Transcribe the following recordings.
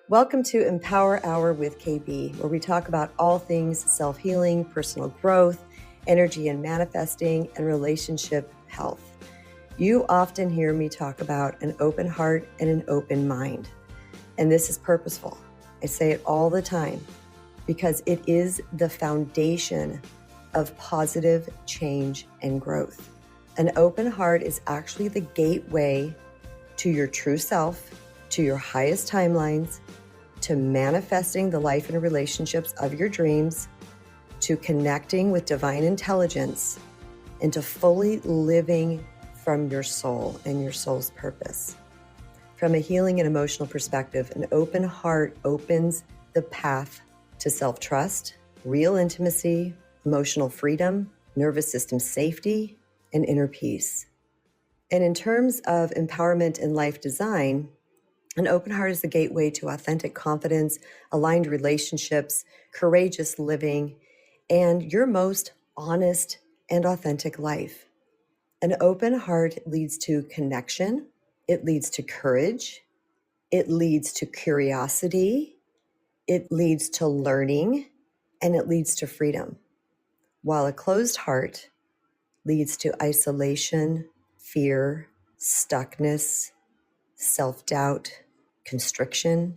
Welcome to Empower Hour with KB, where we talk about all things self-healing, personal growth, energy and manifesting, and relationship health. You often hear me talk about an open heart and an open mind, and this is purposeful. I say it all the time because it is the foundation of positive change and growth. An open heart is actually the gateway to your true self, to your highest timelines, to manifesting the life and relationships of your dreams, to connecting with divine intelligence, and to fully living from your soul and your soul's purpose. From a healing and emotional perspective, an open heart opens the path to self-trust, real intimacy, emotional freedom, nervous system safety, and inner peace. And in terms of empowerment and life design, an open heart is the gateway to authentic confidence, aligned relationships, courageous living, and your most honest and authentic life. An open heart leads to connection, it leads to courage, it leads to curiosity, it leads to learning, and it leads to freedom. While a closed heart leads to isolation, fear, stuckness, self-doubt, constriction.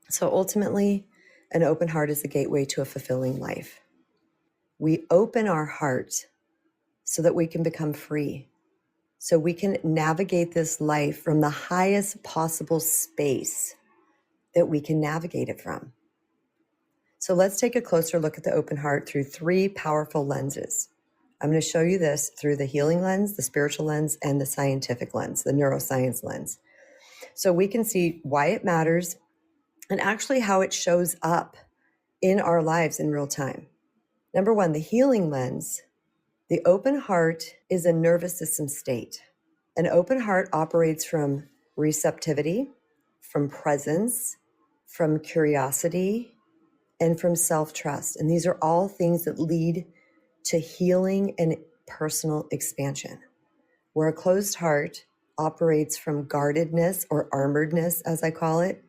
So ultimately, an open heart is the gateway to a fulfilling life. We open our heart so that we can become free, so we can navigate this life from the highest possible space that we can navigate it from. So let's take a closer look at the open heart through three powerful lenses. I'm going to show you this through the healing lens, the spiritual lens, and the scientific lens, the neuroscience lens. So we can see why it matters and actually how it shows up in our lives in real time. Number one, the healing lens. The open heart is a nervous system state. An open heart operates from receptivity, from presence, from curiosity, and from self-trust. And these are all things that lead to healing and personal expansion. Where a closed heart operates from guardedness or armoredness, as I call it.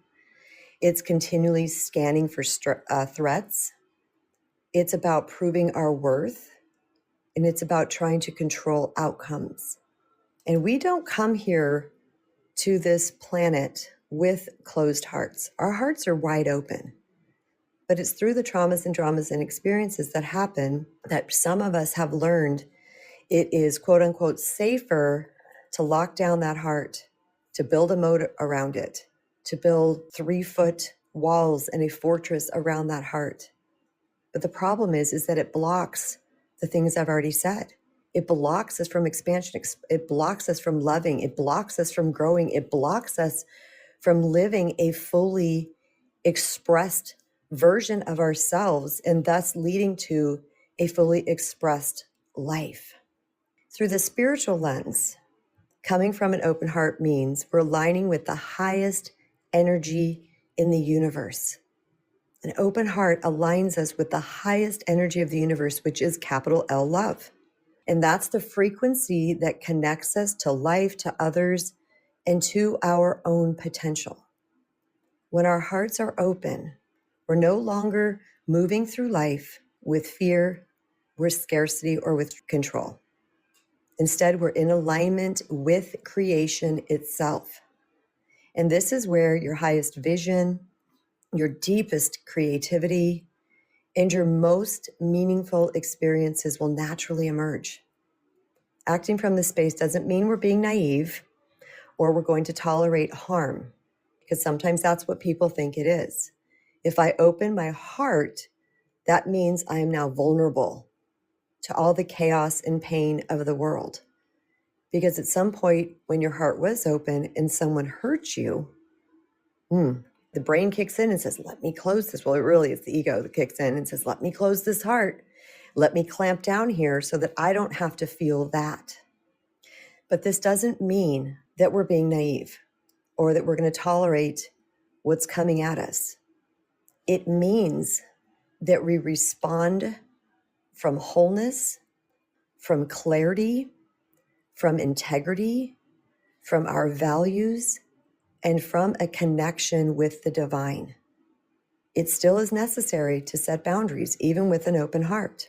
It's continually scanning for threats. It's about proving our worth, and it's about trying to control outcomes. And we don't come here to this planet with closed hearts. Our hearts are wide open, but it's through the traumas and dramas and experiences that happen that some of us have learned it is quote unquote safer to lock down that heart, to build a moat around it, to build 3-foot walls and a fortress around that heart. But the problem is that it blocks the things I've already said. It blocks us from expansion. It blocks us from loving. It blocks us from growing. It blocks us from living a fully expressed version of ourselves and thus leading to a fully expressed life. Through the spiritual lens, coming from an open heart means we're aligning with the highest energy in the universe. An open heart aligns us with the highest energy of the universe, which is capital L love. And that's the frequency that connects us to life, to others, and to our own potential. When our hearts are open, we're no longer moving through life with fear, with scarcity, or with control. Instead, we're in alignment with creation itself. And this is where your highest vision, your deepest creativity, and your most meaningful experiences will naturally emerge. Acting from this space doesn't mean we're being naive or we're going to tolerate harm, because sometimes that's what people think it is. If I open my heart, that means I am now vulnerable to all the chaos and pain of the world. Because at some point when your heart was open and someone hurt you, the brain kicks in and says, let me close this. Well, it really is the ego that kicks in and says, let me close this heart. Let me clamp down here so that I don't have to feel that. But this doesn't mean that we're being naive or that we're going to tolerate what's coming at us. It means that we respond from wholeness, from clarity, from integrity, from our values, and from a connection with the divine. it still is necessary to set boundaries, even with an open heart.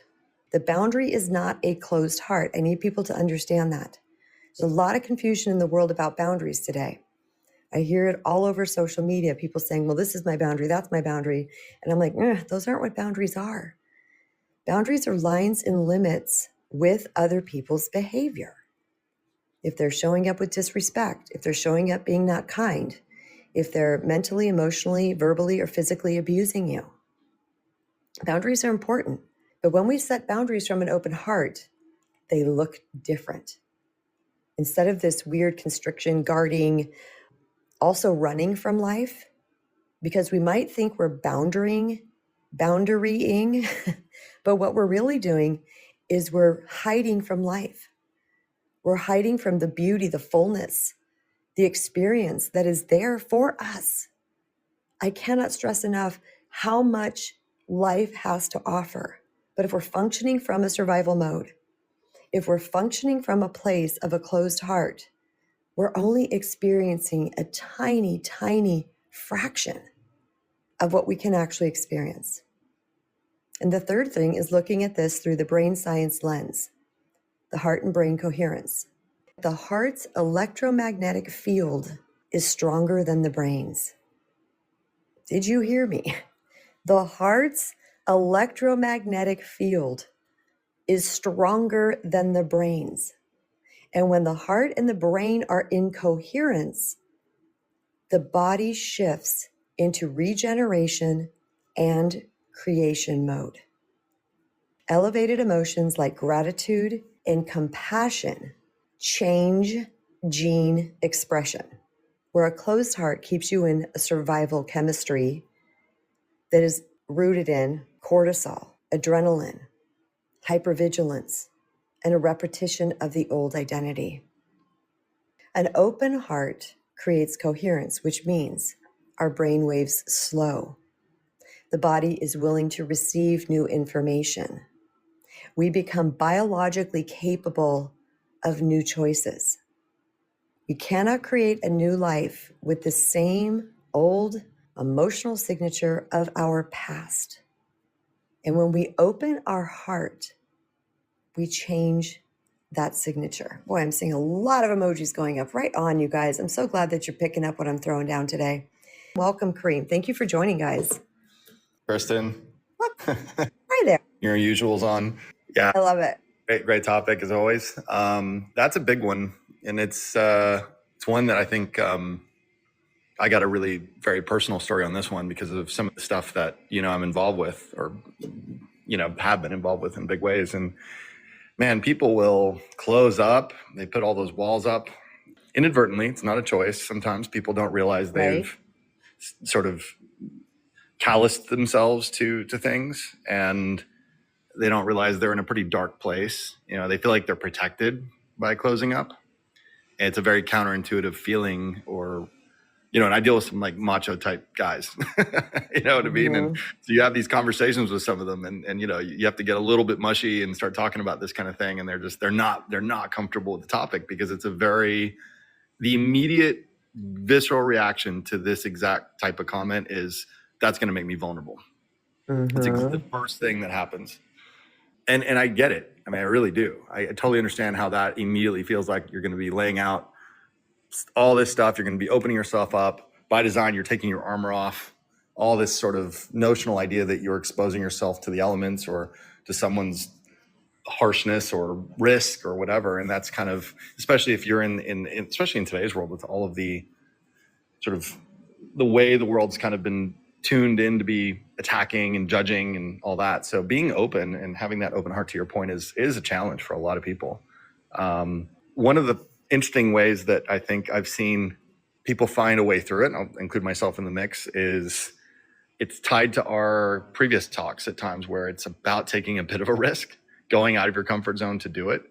The boundary is not a closed heart. I need people to understand that. There's a lot of confusion in the world about boundaries today. I hear it all over social media, people saying, well, this is my boundary, that's my boundary. And I'm like, those aren't what boundaries are. Boundaries are lines and limits with other people's behavior. If they're showing up with disrespect, if they're showing up being not kind, if they're mentally, emotionally, verbally, or physically abusing you. Boundaries are important. But when we set boundaries from an open heart, they look different. Instead of this weird constriction, guarding, also running from life, because we might think we're boundarying, but what we're really doing is we're hiding from life. We're hiding from the beauty, the fullness, the experience that is there for us. I cannot stress enough how much life has to offer. But if we're functioning from a survival mode, if we're functioning from a place of a closed heart, we're only experiencing a tiny, tiny fraction of what we can actually experience. And the third thing is looking at this through the brain science lens, the heart and brain coherence. The heart's electromagnetic field is stronger than the brain's. Did you hear me? The heart's electromagnetic field is stronger than the brain's. And when the heart and the brain are in coherence, the body shifts into regeneration and creation mode. Elevated emotions like gratitude and compassion change gene expression, where a closed heart keeps you in a survival chemistry that is rooted in cortisol, adrenaline, hypervigilance, and a repetition of the old identity. An open heart creates coherence, which means our brain waves slow. The body is willing to receive new information. We become biologically capable of new choices. We cannot create a new life with the same old emotional signature of our past. And when we open our heart, we change that signature. Boy, I'm seeing a lot of emojis going up. Right on, you guys. I'm so glad that you're picking up what I'm throwing down today. Welcome, Karim. Thank you for joining, guys. Kristen. Hi there. Your usuals on. Yeah. I love it. Great topic as always. That's a big one. And it's one that I think I got a really very personal story on this one because of some of the stuff that, I'm involved with or, have been involved with in big ways. And man, people will close up. They put all those walls up inadvertently. It's not a choice. Sometimes people don't realize they've sort of calloused themselves to things, and they don't realize they're in a pretty dark place. They feel like they're protected by closing up. And it's a very counterintuitive feeling, or, and I deal with some like macho type guys, you know what I mean? And so you have these conversations with some of them and, you have to get a little bit mushy and start talking about this kind of thing. And they're not comfortable with the topic because it's the immediate visceral reaction to this exact type of comment is that's going to make me vulnerable. It's the first thing that happens. And I get it. I mean, I really do. I totally understand how that immediately feels like you're going to be laying out all this stuff. You're going to be opening yourself up. By design, you're taking your armor off. All this sort of notional idea that you're exposing yourself to the elements or to someone's harshness or risk or whatever. And that's kind of, especially if you're especially in today's world with all of the sort of the way the world's kind of been tuned in to be attacking and judging and all that. So being open and having that open heart, to your point, is a challenge for a lot of people. One of the interesting ways that I think I've seen people find a way through it, and I'll include myself in the mix, is it's tied to our previous talks at times where it's about taking a bit of a risk, going out of your comfort zone to do it,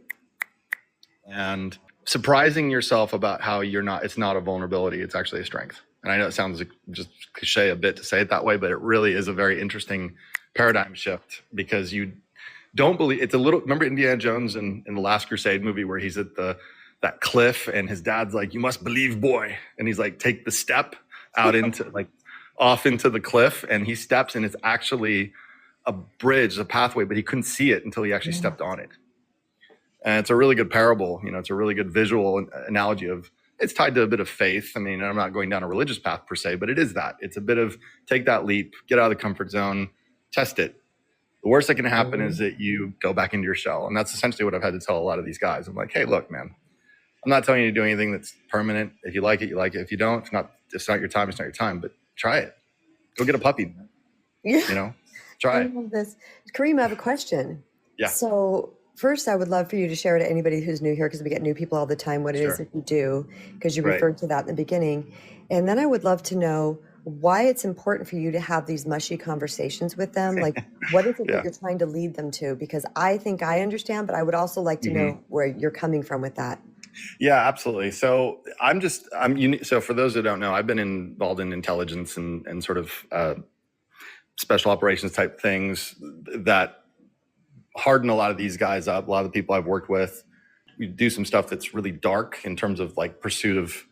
and surprising yourself about how it's not a vulnerability, it's actually a strength. And I know it sounds like just cliche a bit to say it that way, but it really is a very interesting paradigm shift because you don't believe it's a little. Remember Indiana Jones in the Last Crusade movie where he's at that cliff and his dad's like, "You must believe, boy," and he's like, "Take the step out into like off into the cliff, and he steps, and it's actually a bridge, a pathway, but he couldn't see it until he actually stepped on it. And it's a really good parable. It's a really good visual analogy of, it's tied to a bit of faith. I mean, I'm not going down a religious path per se, but it is that. It's a bit of take that leap, get out of the comfort zone, test it. The worst that can happen is that you go back into your shell. And that's essentially what I've had to tell a lot of these guys. I'm like, hey, look, man, I'm not telling you to do anything that's permanent. If you like it, you like it. If you don't, it's not your time, it's not your time, but try it. Go get a puppy. Yeah. Try I it. love this. Karim, I have a question. Yeah. So first, I would love for you to share to anybody who's new here, because we get new people all the time, what it is that you do, because you referred to that in the beginning. And then I would love to know why it's important for you to have these mushy conversations with them. Like, what is it that you're trying to lead them to? Because I think I understand, but I would also like to know where you're coming from with that. Yeah, absolutely. So so for those that don't know, I've been involved in intelligence and sort of special operations type things that harden a lot of these guys up. A lot of the people I've worked with, we do some stuff that's really dark in terms of like pursuit of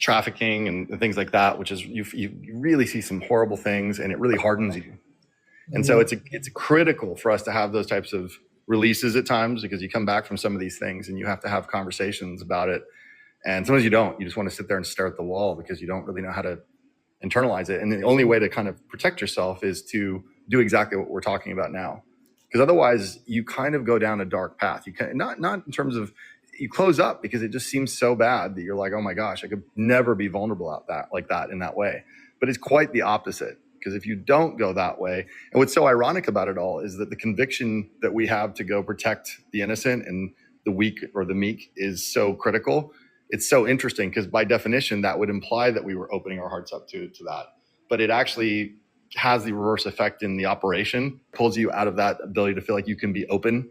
trafficking and things like that, which is you really see some horrible things, and it really hardens you. And so it's critical for us to have those types of releases at times, because you come back from some of these things and you have to have conversations about it. And sometimes you don't. You just want to sit there and stare at the wall because you don't really know how to internalize it. And the only way to kind of protect yourself is to do exactly what we're talking about now. Because otherwise you kind of go down a dark path. You can not in terms of you close up, because it just seems so bad that you're like, oh my gosh, I could never be vulnerable like that in that way. But it's quite the opposite. Because if you don't go that way, and what's so ironic about it all is that the conviction that we have to go protect the innocent and the weak or the meek is so critical. It's so interesting, because by definition, that would imply that we were opening our hearts up to that. But it actually has the reverse effect in the operation, pulls you out of that ability to feel like you can be open.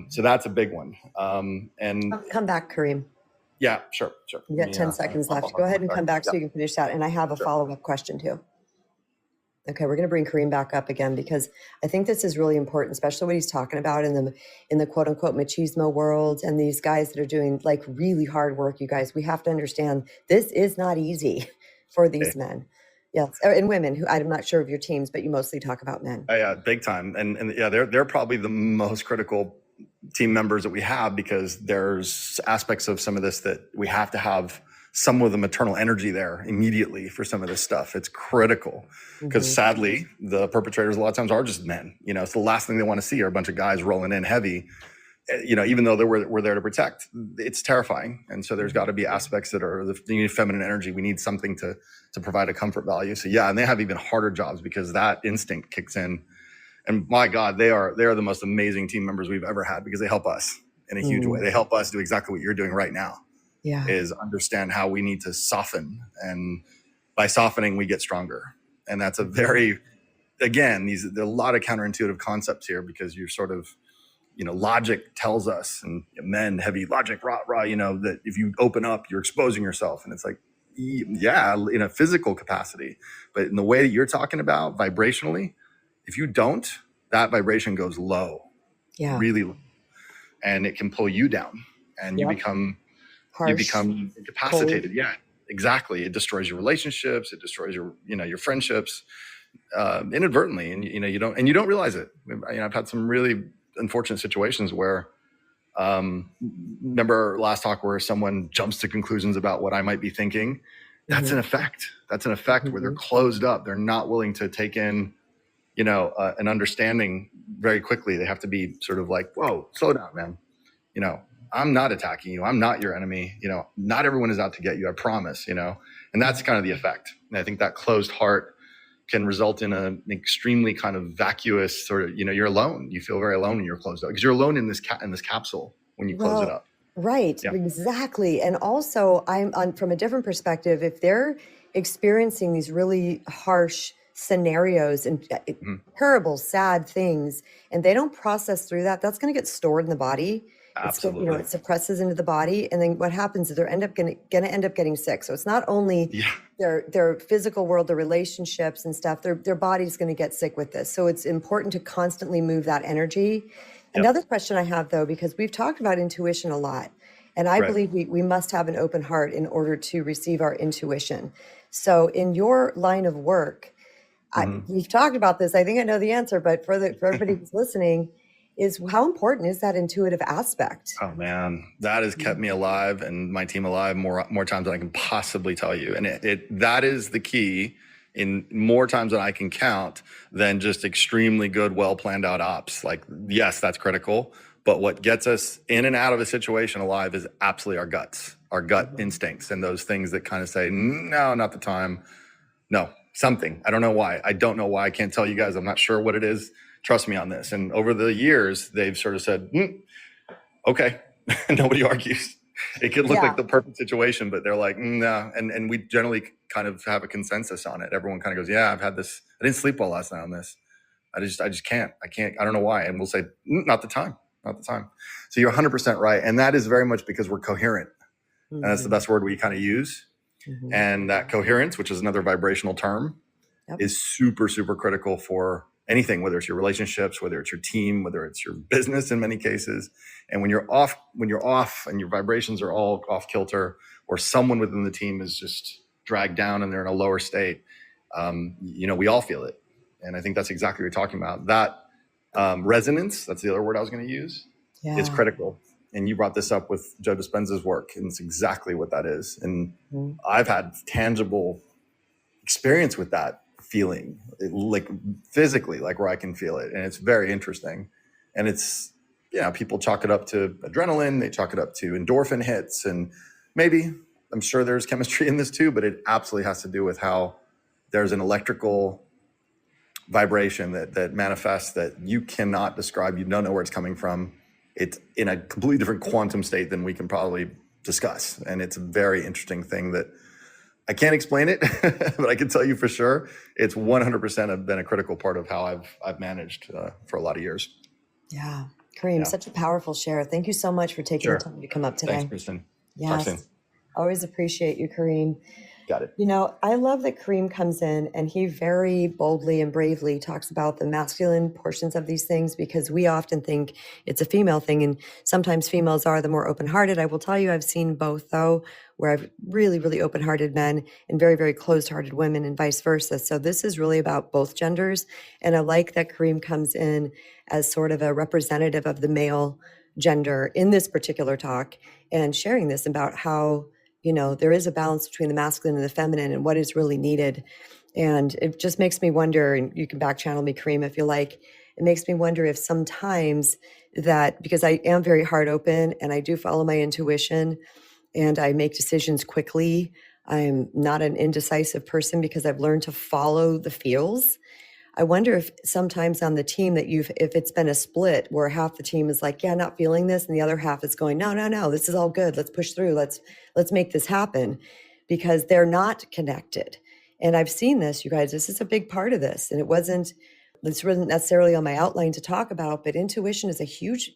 So that's a big one. And come back, Karim. Yeah, sure. You got 10 seconds left. Go ahead and come back so you can finish that. And I have a follow-up question too. Okay, we're going to bring Karim back up again, because I think this is really important, especially what he's talking about in the quote unquote machismo world, and these guys that are doing like really hard work. You guys, we have to understand this is not easy for these men. Yes, and women who I'm not sure of your teams, but you mostly talk about men. Yeah, big time. And yeah, they're probably the most critical team members that we have, because there's aspects of some of this that we have to have some of the maternal energy there immediately for some of this stuff. It's critical, because sadly, the perpetrators a lot of times are just men. It's the last thing they want to see are a bunch of guys rolling in heavy. Even though we're there to protect, it's terrifying. And so there's got to be aspects that are you need feminine energy. We need something to provide a comfort value. So yeah, and they have even harder jobs, because that instinct kicks in. And my God, they are the most amazing team members we've ever had, because they help us in a huge way. They help us do exactly what you're doing right now. Yeah, is understand how we need to soften, and by softening we get stronger. And that's there are a lot of counterintuitive concepts here, because you're sort of logic tells us, and men, heavy logic, rah, that if you open up, you're exposing yourself. And it's like, yeah, in a physical capacity, but in the way that you're talking about vibrationally, if you don't, that vibration goes low, really low, and it can pull you down, and you become harsh, you become incapacitated. Cold. Yeah, exactly. It destroys your relationships. It destroys your friendships inadvertently, and you don't realize it. I've had some really unfortunate situations where, remember last talk where someone jumps to conclusions about what I might be thinking. That's an effect. That's an effect where they're closed up. They're not willing to take in, an understanding very quickly. They have to be sort of like, whoa, slow down, man. I'm not attacking you. I'm not your enemy. Not everyone is out to get you. I promise, and that's kind of the effect. And I think that closed heart can result in an extremely kind of vacuous sort of, you're alone. You feel very alone when you're closed up, because you're alone in this capsule when you close it up. Right. Yeah. Exactly. And also I'm from a different perspective. If they're experiencing these really harsh scenarios and terrible, sad things, and they don't process through that, that's going to get stored in the body. Absolutely. It suppresses into the body. And then what happens is they're going to end up getting sick. So it's not only their physical world, their relationships and stuff, their body's going to get sick with this. So it's important to constantly move that energy. Yep. Another question I have though, because we've talked about intuition a lot, And I Right. believe we must have an open heart in order to receive our intuition. So in your line of work, Mhm. we've talked about this. I think I know the answer, but for everybody who's listening, is how important is that intuitive aspect? Oh man, that has kept me alive and my team alive more times than I can possibly tell you. And that is the key in more times than I can count than just extremely good, well planned out ops. Like, yes, that's critical. But what gets us in and out of a situation alive is absolutely our guts, our gut instincts, and those things that kind of say, no, not the time. No, something. I don't know why. I don't know why. I can't tell you guys. I'm not sure what it is. Trust me on this. And over the years, they've sort of said, okay. Nobody argues. It could look like the perfect situation, but they're like, nah. And we generally kind of have a consensus on it. Everyone kind of goes, yeah, I've had this. I didn't sleep well last night on this. I just can't. I don't know why. And we'll say, not the time, not the time. So you're 100% right. And that is very much because we're coherent. And that's the best word we kind of use. And that coherence, which is another vibrational term, is super, super critical for anything, whether it's your relationships, whether it's your team, whether it's your business in many cases. And when you're off and your vibrations are all off kilter, or someone within the team is just dragged down and they're in a lower state, we all feel it. And I think that's exactly what you're talking about. That resonance, that's the other word I was going to use, is critical. And you brought this up with Joe Dispenza's work, and it's exactly what that is. And I've had tangible experience with that feeling, like physically, like where I can feel it. And it's very interesting. And it's, people chalk it up to adrenaline, they chalk it up to endorphin hits, and maybe, I'm sure there's chemistry in this too, but it absolutely has to do with how there's an electrical vibration that manifests that you cannot describe. You don't know where it's coming from. It's in a completely different quantum state than we can probably discuss. And it's a very interesting thing that I can't explain it, but I can tell you for sure, it's 100% been a critical part of how I've managed for a lot of years. Yeah. Karim, such a powerful share. Thank you so much for taking the time to come up today. Thanks, Kristen. Yes. Always appreciate you, Karim. Got it. I love that Karim comes in and he very boldly and bravely talks about the masculine portions of these things, because we often think it's a female thing. And sometimes females are the more open-hearted. I will tell you, I've seen both, though, where I've really, really open-hearted men and very, very closed-hearted women, and vice versa. So this is really about both genders. And I like that Karim comes in as sort of a representative of the male gender in this particular talk, and sharing this about how there is a balance between the masculine and the feminine and what is really needed. And it just makes me wonder, and you can back channel me, Karim, if you like, it makes me wonder if sometimes that, because I am very heart open and I do follow my intuition and I make decisions quickly, I'm not an indecisive person because I've learned to follow the feels. I wonder if sometimes on the team that if it's been a split where half the team is like, yeah, not feeling this, and the other half is going, no, this is all good. Let's push through. Let's make this happen, because they're not connected. And I've seen this, you guys, this is a big part of this. And this wasn't necessarily on my outline to talk about, but intuition is a huge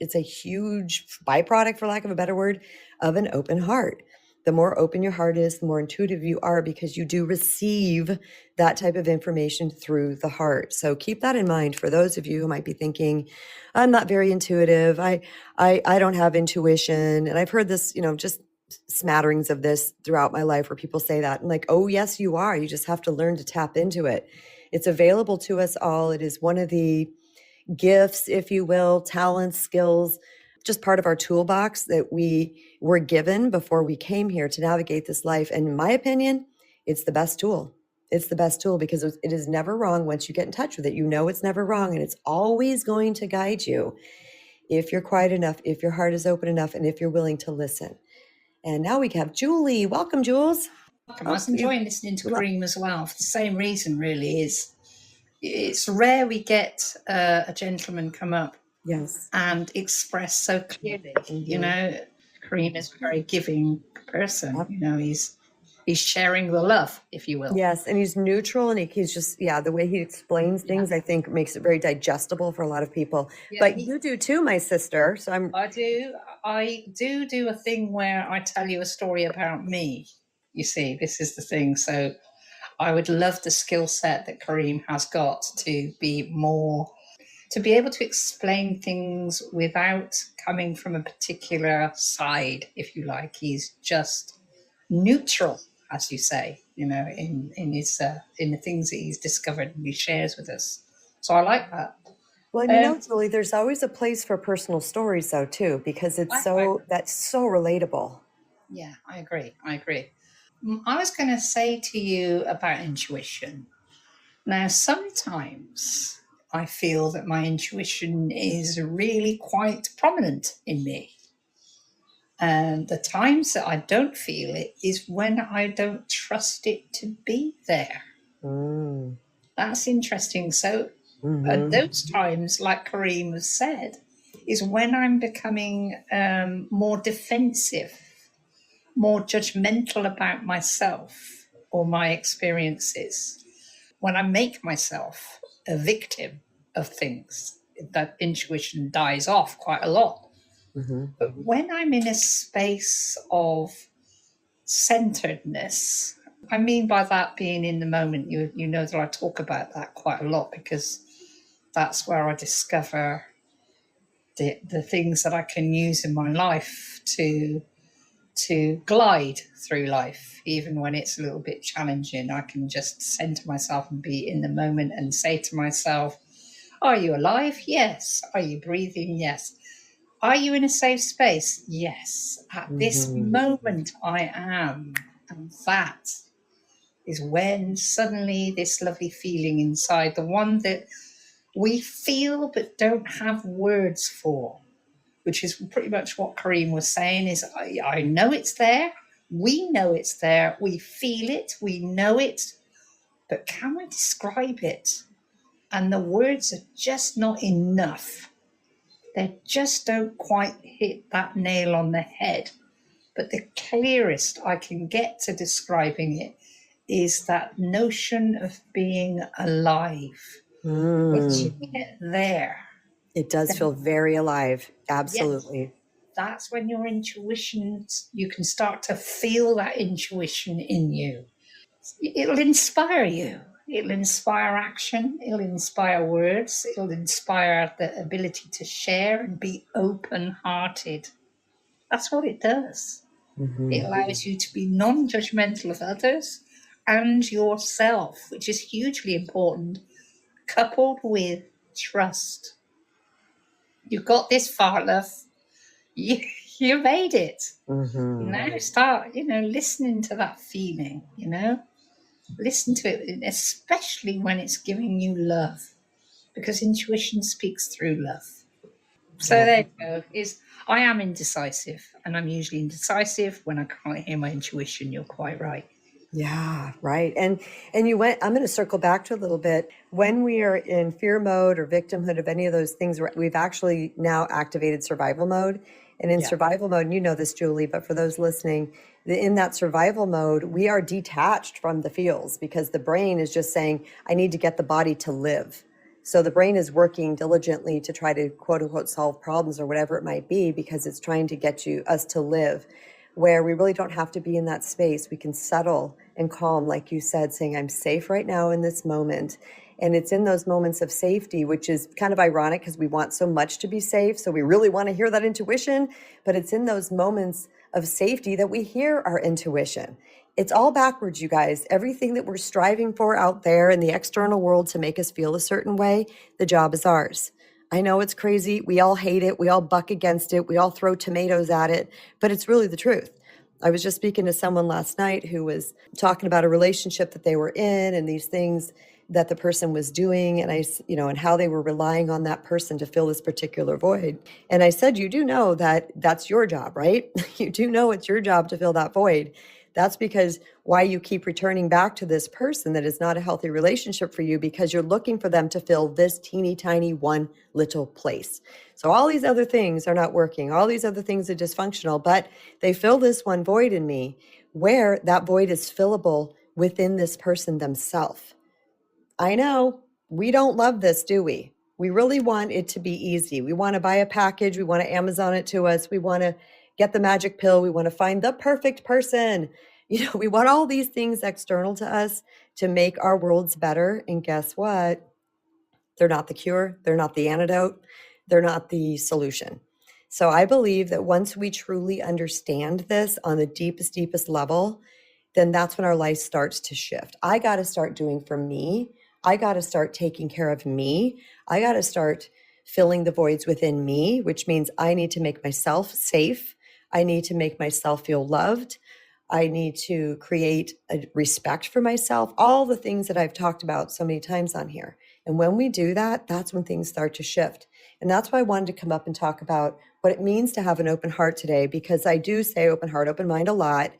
byproduct, for lack of a better word, of an open heart. The more open your heart is, the more intuitive you are, because you do receive that type of information through the heart. So keep that in mind for those of you who might be thinking, I'm not very intuitive. I don't have intuition. And I've heard this, just smatterings of this throughout my life where people say that. And like, oh, yes, you are. You just have to learn to tap into it. It's available to us all. It is one of the gifts, if you will, talents, skills, just part of our toolbox that we were given before we came here to navigate this life. And in my opinion, it's the best tool. It's the best tool because it is never wrong once you get in touch with it. It's never wrong, and it's always going to guide you if you're quiet enough, if your heart is open enough, and if you're willing to listen. And now we have Julie. Welcome, Jules. I was enjoying listening to Karim as well, for the same reason, really. It's rare we get a gentleman come up and express so clearly. Karim is a very giving person. He's sharing the love, if you will. Yes, and he's neutral, and he's just, the way he explains things, I think, makes it very digestible for a lot of people. But you do too, my sister. So I do a thing where I tell you a story about me. You see, this is the thing. So I would love the skill set that Karim has got to be more to be able to explain things without coming from a particular side, if you like. He's just neutral, as you say, in his in the things that he's discovered and he shares with us. So I like that. Well, and Julie, there's always a place for personal stories, though, too, because that's so relatable. Yeah, I agree. I was going to say to you about intuition. Now, sometimes I feel that my intuition is really quite prominent in me. And the times that I don't feel it is when I don't trust it to be there. That's interesting. So at those times, like Karim has said, is when I'm becoming more defensive, more judgmental about myself or my experiences. When I make myself a victim of things, that intuition dies off quite a lot. But when I'm in a space of centeredness, I mean by that being in the moment, you know that I talk about that quite a lot, because that's where I discover the things that I can use in my life to glide through life, even when it's a little bit challenging. I can just center myself and be in the moment and say to myself, are you alive? Yes. Are you breathing? Yes. Are you in a safe space? Yes. At this moment I am. And that is when suddenly this lovely feeling inside, the one that we feel but don't have words for, which is pretty much what Karim was saying, is I know it's there. We know it's there. We feel it. We know it. But can we describe it? And the words are just not enough. They just don't quite hit that nail on the head. But the clearest I can get to describing it is that notion of being alive. Once you get there, it does feel very alive. Absolutely. Yes, that's when your intuition, you can start to feel that intuition in you. It'll inspire you. It'll inspire action. It'll inspire words. It'll inspire the ability to share and be open-hearted. That's what it does. It allows you to be non-judgmental of others and yourself, which is hugely important, coupled with trust. You've got this far, love. You made it. Now start, listening to that feeling, listen to it, especially when it's giving you love, because intuition speaks through love. So there you go. I am indecisive, and I'm usually indecisive when I can't hear my intuition. You're quite right. Yeah, right. And I'm going to circle back to a little bit. When we are in fear mode or victimhood of any of those things, we've actually now activated survival mode. And in survival mode, and you know this, Julie, but for those listening, in that survival mode, we are detached from the feels, because the brain is just saying, I need to get the body to live. So the brain is working diligently to try to, quote unquote, solve problems or whatever it might be, because it's trying to get us to live, where we really don't have to be in that space. We can settle and calm, like you said, saying, I'm safe right now in this moment. And it's in those moments of safety, which is kind of ironic because we want so much to be safe. So we really want to hear that intuition, but it's in those moments of safety that we hear our intuition. It's all backwards, you guys. Everything that we're striving for out there in the external world to make us feel a certain way, the job is ours. I know it's crazy. We all hate it. We all buck against it. We all throw tomatoes at it, but it's really the truth. I was just speaking to someone last night who was talking about a relationship that they were in and these things that the person was doing, and and how they were relying on that person to fill this particular void. And I said, you do know that that's your job, right? You do know it's your job to fill that void. That's because why you keep returning back to this person that is not a healthy relationship for you, because you're looking for them to fill this teeny tiny one little place. So all these other things are not working. All these other things are dysfunctional, but they fill this one void in me, where that void is fillable within this person themselves. I know we don't love this, do we? We really want it to be easy. We want to buy a package. We want to Amazon it to us. We want to get the magic pill. We want to find the perfect person. We want all these things external to us to make our worlds better. And guess what? They're not the cure. They're not the antidote. They're not the solution. So I believe that once we truly understand this on the deepest, deepest level, then that's when our life starts to shift. I got to start doing for me. I got to start taking care of me. I got to start filling the voids within me, which means I need to make myself safe. I need to make myself feel loved. I need to create a respect for myself, all the things that I've talked about so many times on here. And when we do that, that's when things start to shift. And that's why I wanted to come up and talk about what it means to have an open heart today, because I do say open heart, open mind a lot.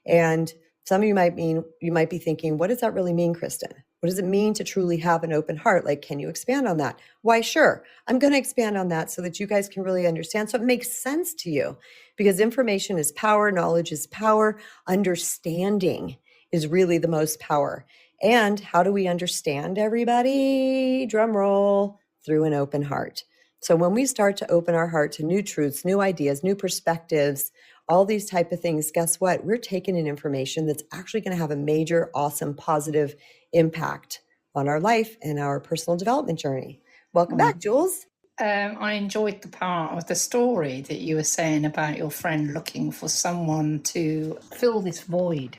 And some of you might be thinking, what does that really mean, Kristen? What does it mean to truly have an open heart? Like, can you expand on that? Why, sure. I'm going to expand on that so that you guys can really understand. So it makes sense to you, because information is power. Knowledge is power. Understanding is really the most power. And how do we understand, everybody? Drum roll. Through an open heart. So when we start to open our heart to new truths, new ideas, new perspectives, all these type of things, guess what? We're taking in information that's actually going to have a major, awesome, positive impact on our life and our personal development journey. Welcome back, Jules. I enjoyed the part of the story that you were saying about your friend looking for someone to fill this void.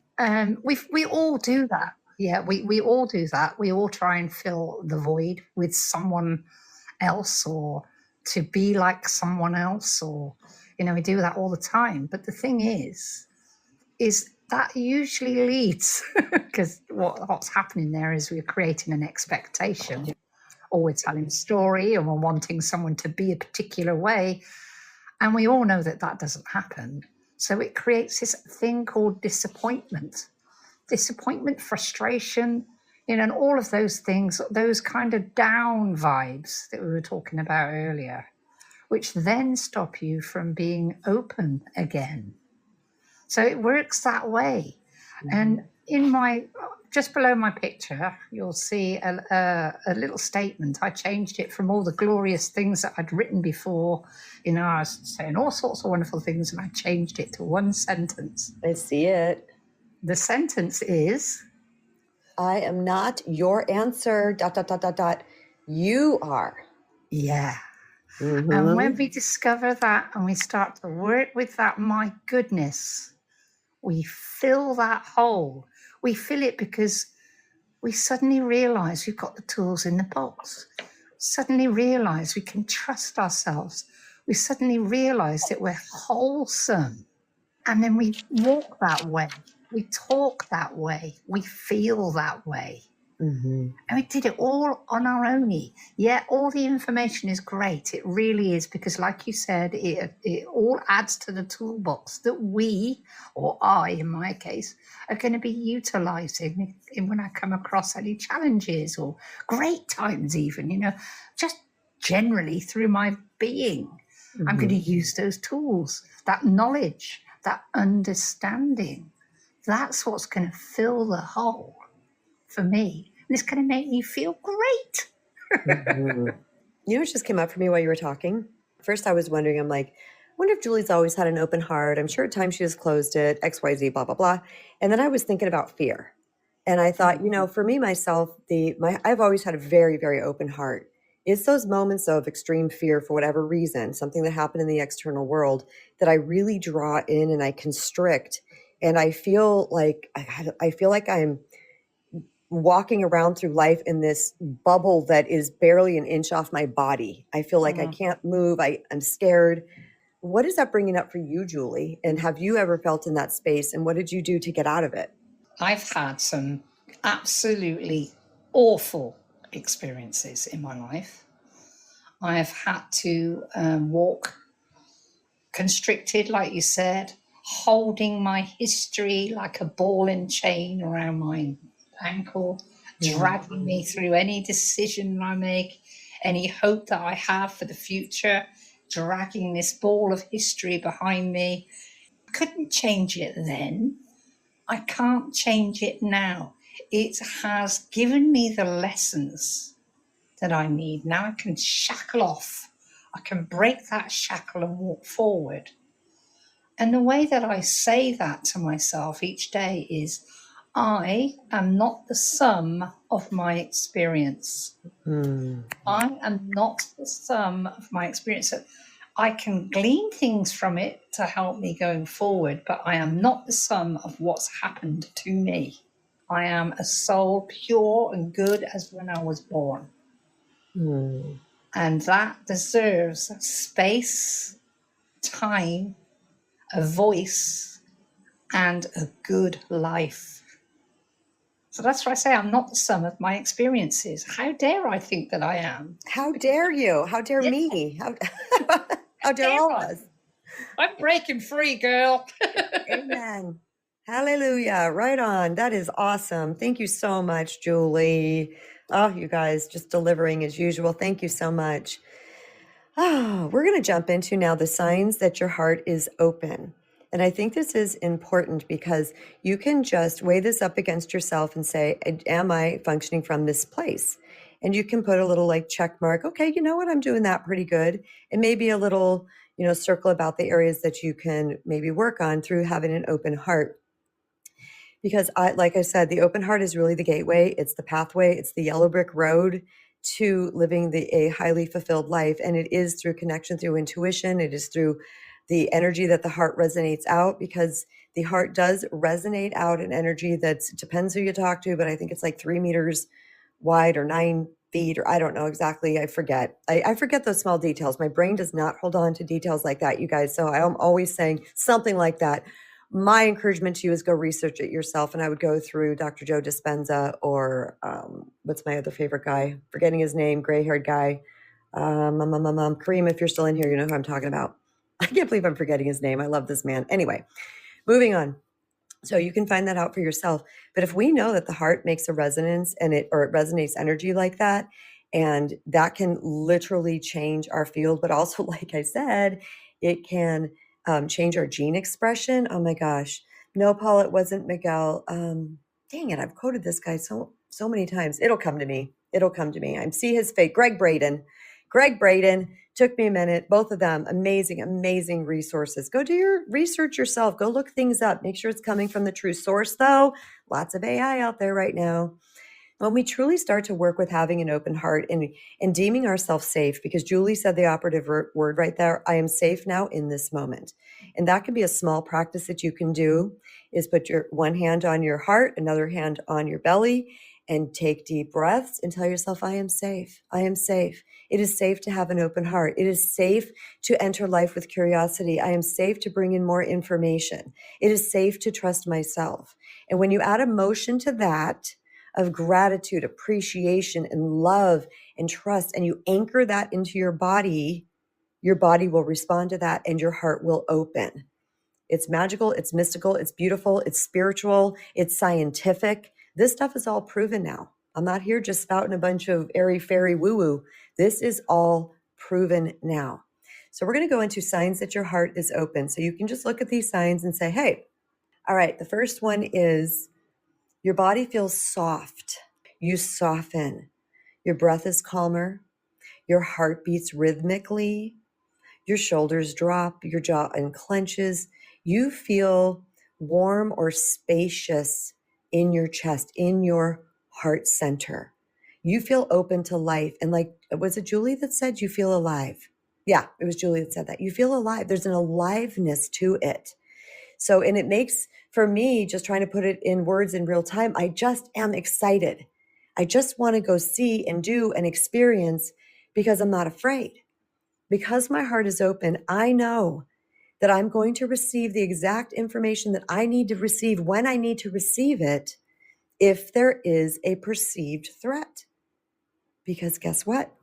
We all do that. Yeah, we all do that. We all try and fill the void with someone else, or to be like someone else, or, we do that all the time. But the thing is that usually leads, because what's happening there is we're creating an expectation, or we're telling a story, and we're wanting someone to be a particular way. And we all know that doesn't happen. So it creates this thing called disappointment, frustration, and all of those things, those kind of down vibes that we were talking about earlier, which then stop you from being open again. So it works that way. And just below my picture, you'll see a little statement. I changed it from all the glorious things that I'd written before. I was saying all sorts of wonderful things, and I changed it to one sentence. I see it. The sentence is, I am not your answer, ... You are. Yeah. Mm-hmm. And when we discover that and we start to work with that, my goodness, we fill that hole. We fill it because we suddenly realize we've got the tools in the box. Suddenly realize we can trust ourselves. We suddenly realize that we're wholesome. And then we walk that way. We talk that way. We feel that way. Mm-hmm. And we did it all on our own. Yeah, all the information is great. It really is, because like you said, it all adds to the toolbox that we, or I in my case, are going to be utilizing when I come across any challenges or great times even, just generally through my being. Mm-hmm. I'm going to use those tools, that knowledge, that understanding. That's what's going to fill the hole for me. And it's going to make me feel great. Mm-hmm. It just came up for me while you were talking. First, I was wondering, I'm like, I wonder if Julie's always had an open heart. I'm sure at times she has closed it, XYZ, blah, blah, blah. And then I was thinking about fear. And I thought, for me, myself, I've always had a very, very open heart. It's those moments of extreme fear for whatever reason, something that happened in the external world, that I really draw in and I constrict. And I feel like I'm walking around through life in this bubble that is barely an inch off my body. I feel like I can't move. I'm scared. What is that bringing up for you, Julie? And have you ever felt in that space? And what did you do to get out of it? I've had some absolutely awful experiences in my life. I have had to walk constricted, like you said, holding my history like a ball and chain around my ankle, dragging me through any decision I make, any hope that I have for the future, dragging this ball of history behind me. I couldn't change it then. I can't change it now. It has given me the lessons that I need. Now I can shackle off. I can break that shackle and walk forward. And the way that I say that to myself each day is, I am not the sum of my experience. I am not the sum of my experience. I can glean things from it to help me going forward, but I am not the sum of what's happened to me. I am a soul pure and good as when I was born. And that deserves space, time, a voice, and a good life. So that's why I say I'm not the sum of my experiences. How dare I think that I am? How dare you? How dare me? How dare all of us? I'm breaking free, girl. Amen. Hallelujah. Right on. That is awesome. Thank you so much, Julie. Oh, you guys just delivering as usual. Thank you so much. Oh, we're going to jump into now the signs that your heart is open. And I think this is important because you can just weigh this up against yourself and say, am I functioning from this place? And you can put a little like check mark. Okay, you know what? I'm doing that pretty good. And maybe a little, circle about the areas that you can maybe work on through having an open heart. Because like I said, the open heart is really the gateway. It's the pathway. It's the yellow brick road to living a highly fulfilled life. And it is through connection, through intuition. It is through the energy that the heart resonates out, because the heart does resonate out an energy that depends who you talk to, but I think it's like 3 meters wide or 9 feet, or I don't know exactly. I forget. I forget those small details. My brain does not hold on to details like that, you guys. So I'm always saying something like that. My encouragement to you is go research it yourself. And I would go through Dr. Joe Dispenza or what's my other favorite guy? Forgetting his name, gray-haired guy. Karim, if you're still in here, you know who I'm talking about. I can't believe I'm forgetting his name. I love this man. Anyway, moving on. So you can find that out for yourself. But if we know that the heart makes a resonance and it resonates energy like that, and that can literally change our field, but also, like I said, it can change our gene expression. Oh my gosh. No, Paul, it wasn't Miguel. Dang it. I've quoted this guy so many times. It'll come to me. I see his face. Greg Braden. Took me a minute. Both of them, amazing resources. Go do your research yourself. Go look things up. Make sure it's coming from the true source, though. Lots of AI out there right now. When we truly start to work with having an open heart and deeming ourselves safe, because Julie said the operative word right there, I am safe now in this moment. And that can be a small practice that you can do, is put your one hand on your heart, another hand on your belly, and take deep breaths and tell yourself, I am safe. I am safe. It is safe to have an open heart. It is safe to enter life with curiosity. I am safe to bring in more information. It is safe to trust myself. And when you add emotion to that, of gratitude, appreciation, and love and trust, and you anchor that into your body will respond to that and your heart will open. It's magical, it's mystical, it's beautiful, it's spiritual, it's scientific. This stuff is all proven now. I'm not here just spouting a bunch of airy-fairy woo-woo. This is all proven now. So we're going to go into signs that your heart is open. So you can just look at these signs and say, hey, all right, the first one is your body feels soft. You soften. Your breath is calmer. Your heart beats rhythmically. Your shoulders drop. Your jaw unclenches. You feel warm or spacious in your chest, in your heart center. You feel open to life. And like, was it Julie that said you feel alive? Yeah, it was Julie that said that. You feel alive. There's an aliveness to it. So, and it makes, for me, just trying to put it in words in real time, I just am excited. I just want to go see and do and experience because I'm not afraid. Because my heart is open, I know that I'm going to receive the exact information that I need to receive when I need to receive it if there is a perceived threat. Because guess what?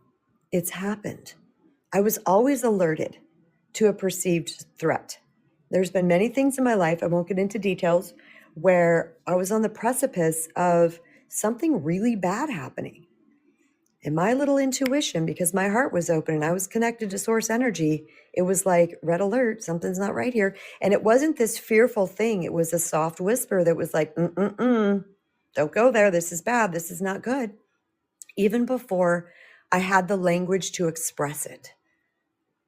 It's happened. I was always alerted to a perceived threat. There's been many things in my life, I won't get into details, where I was on the precipice of something really bad happening. And my little intuition, because my heart was open and I was connected to source energy, it was like, red alert, something's not right here. And it wasn't this fearful thing. It was a soft whisper that was like, don't go there. This is bad. This is not good. Even before I had the language to express it.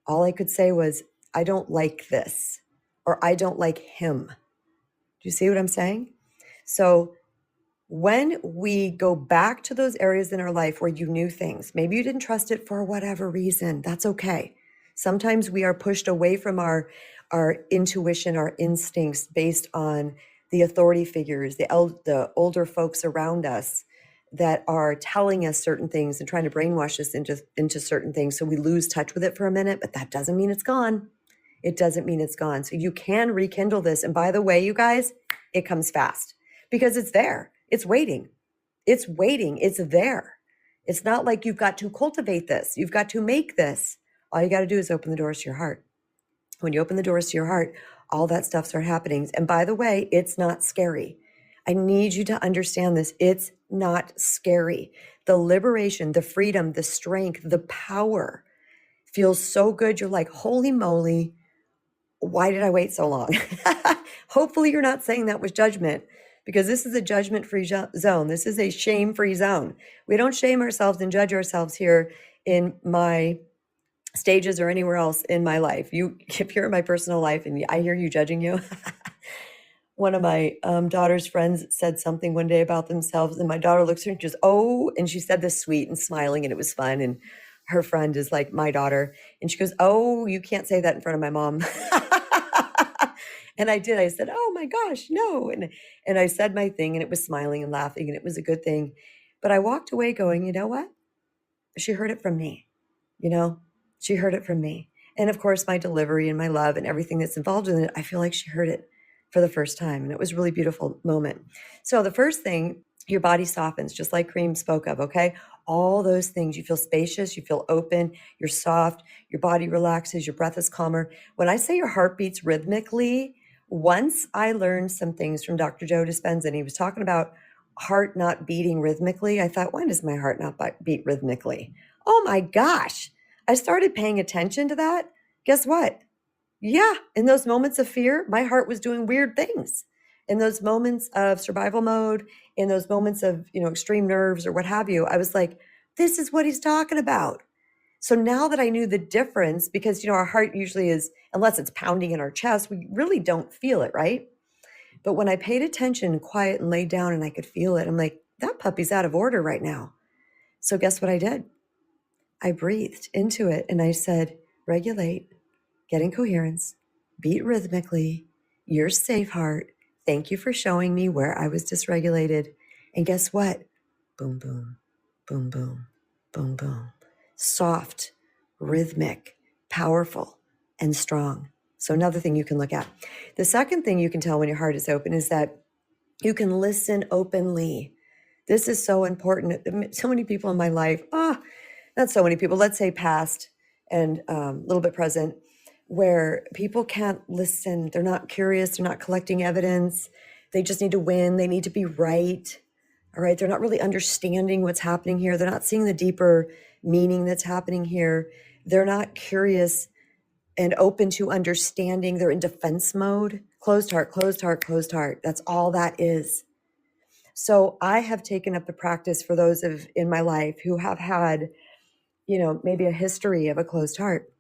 All I could say was, I don't like this, or I don't like him. Do you see what I'm saying? So When we go back to those areas in our life where you knew things, maybe you didn't trust it for whatever reason, that's okay. Sometimes we are pushed away from our intuition, our instincts based on the authority figures, the older folks around us that are telling us certain things and trying to brainwash us into certain things. So we lose touch with it for a minute, but that doesn't mean it's gone. It doesn't mean it's gone. So you can rekindle this. And by the way, you guys, it comes fast because it's there. It's waiting. It's waiting. It's there. It's not like you've got to cultivate this. You've got to make this. All you got to do is open the doors to your heart. When you open the doors to your heart, all that stuff starts happening. And by the way, it's not scary. I need you to understand this. It's not scary. The liberation, the freedom, the strength, the power feels so good. You're like, holy moly, why did I wait so long? Hopefully you're not saying that with judgment, because this is a judgment-free zone. This is a shame-free zone. We don't shame ourselves and judge ourselves here in my stages or anywhere else in my life. If you're in my personal life and I hear you judging you, one of my daughter's friends said something one day about themselves, and my daughter looks at her and just, oh, and she said this sweet and smiling, and it was fun. And her friend is like my daughter, and she goes, oh, you can't say that in front of my mom. And I did. I said, oh my gosh, no. And I said my thing, and it was smiling and laughing, and it was a good thing. But I walked away going, you know what? She heard it from me. She heard it from me. And of course, my delivery and my love and everything that's involved in it, I feel like she heard it for the first time. And it was a really beautiful moment. So the first thing, your body softens, just like Karim spoke of, okay? All those things, you feel spacious, you feel open, you're soft, your body relaxes, your breath is calmer. When I say your heart beats rhythmically, once I learned some things from Dr. Joe Dispenza, and he was talking about heart not beating rhythmically. I thought, why does my heart not beat rhythmically? Oh my gosh. I started paying attention to that. Guess what? Yeah, in those moments of fear, my heart was doing weird things. In those moments of survival mode, in those moments of, extreme nerves or what have you, I was like, this is what he's talking about. So now that I knew the difference, because, our heart usually is, unless it's pounding in our chest, we really don't feel it, right? But when I paid attention and quiet and laid down and I could feel it, I'm like, that puppy's out of order right now. So guess what I did? I breathed into it and I said, regulate, get in coherence, beat rhythmically. You're safe, heart. Thank you for showing me where I was dysregulated. And guess what? Boom, boom, boom, boom, boom, boom. Soft, rhythmic, powerful, and strong. So another thing you can look at. The second thing you can tell when your heart is open is that you can listen openly. This is so important. So many people in my life, not so many people, let's say past and a little bit present, where people can't listen. They're not curious. They're not collecting evidence. They just need to win. They need to be right. All right. They're not really understanding what's happening here. They're not seeing the deeper meaning that's happening here. They're not curious and open to understanding. They're in defense mode. Closed heart, closed heart, closed heart. That's all that is. So I have taken up the practice for those in my life who have had, maybe a history of a closed heart.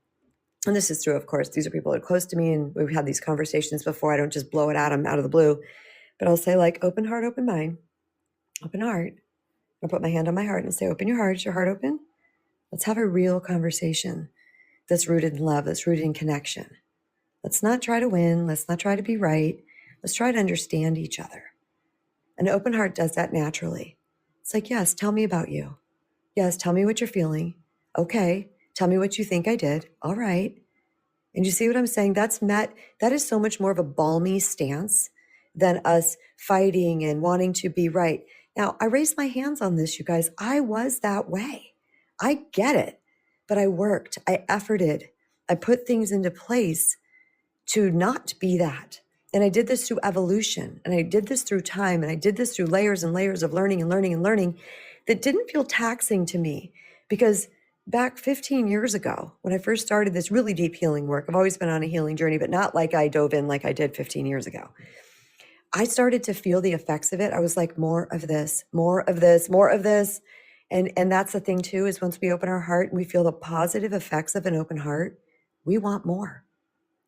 And this is true, of course. These are people that are close to me, and we've had these conversations before. I don't just blow it at them out of the blue. But I'll say, like, open heart, open mind, open heart. I'll put my hand on my heart and say, open your heart. Is your heart open? Let's have a real conversation that's rooted in love, that's rooted in connection. Let's not try to win. Let's not try to be right. Let's try to understand each other. An open heart does that naturally. It's like, yes, tell me about you. Yes, tell me what you're feeling. Okay, tell me what you think I did. All right. And you see what I'm saying? That is so much more of a balmy stance than us fighting and wanting to be right. Now, I raised my hands on this, you guys. I was that way. I get it. But I worked. I efforted. I put things into place to not be that. And I did this through evolution. And I did this through time. And I did this through layers and layers of learning and learning and learning that didn't feel taxing to me. Because back 15 years ago, when I first started this really deep healing work, I've always been on a healing journey, but not like I dove in like I did 15 years ago. I started to feel the effects of it. I was like, more of this, more of this, more of this. And that's the thing too, is once we open our heart and we feel the positive effects of an open heart, we want more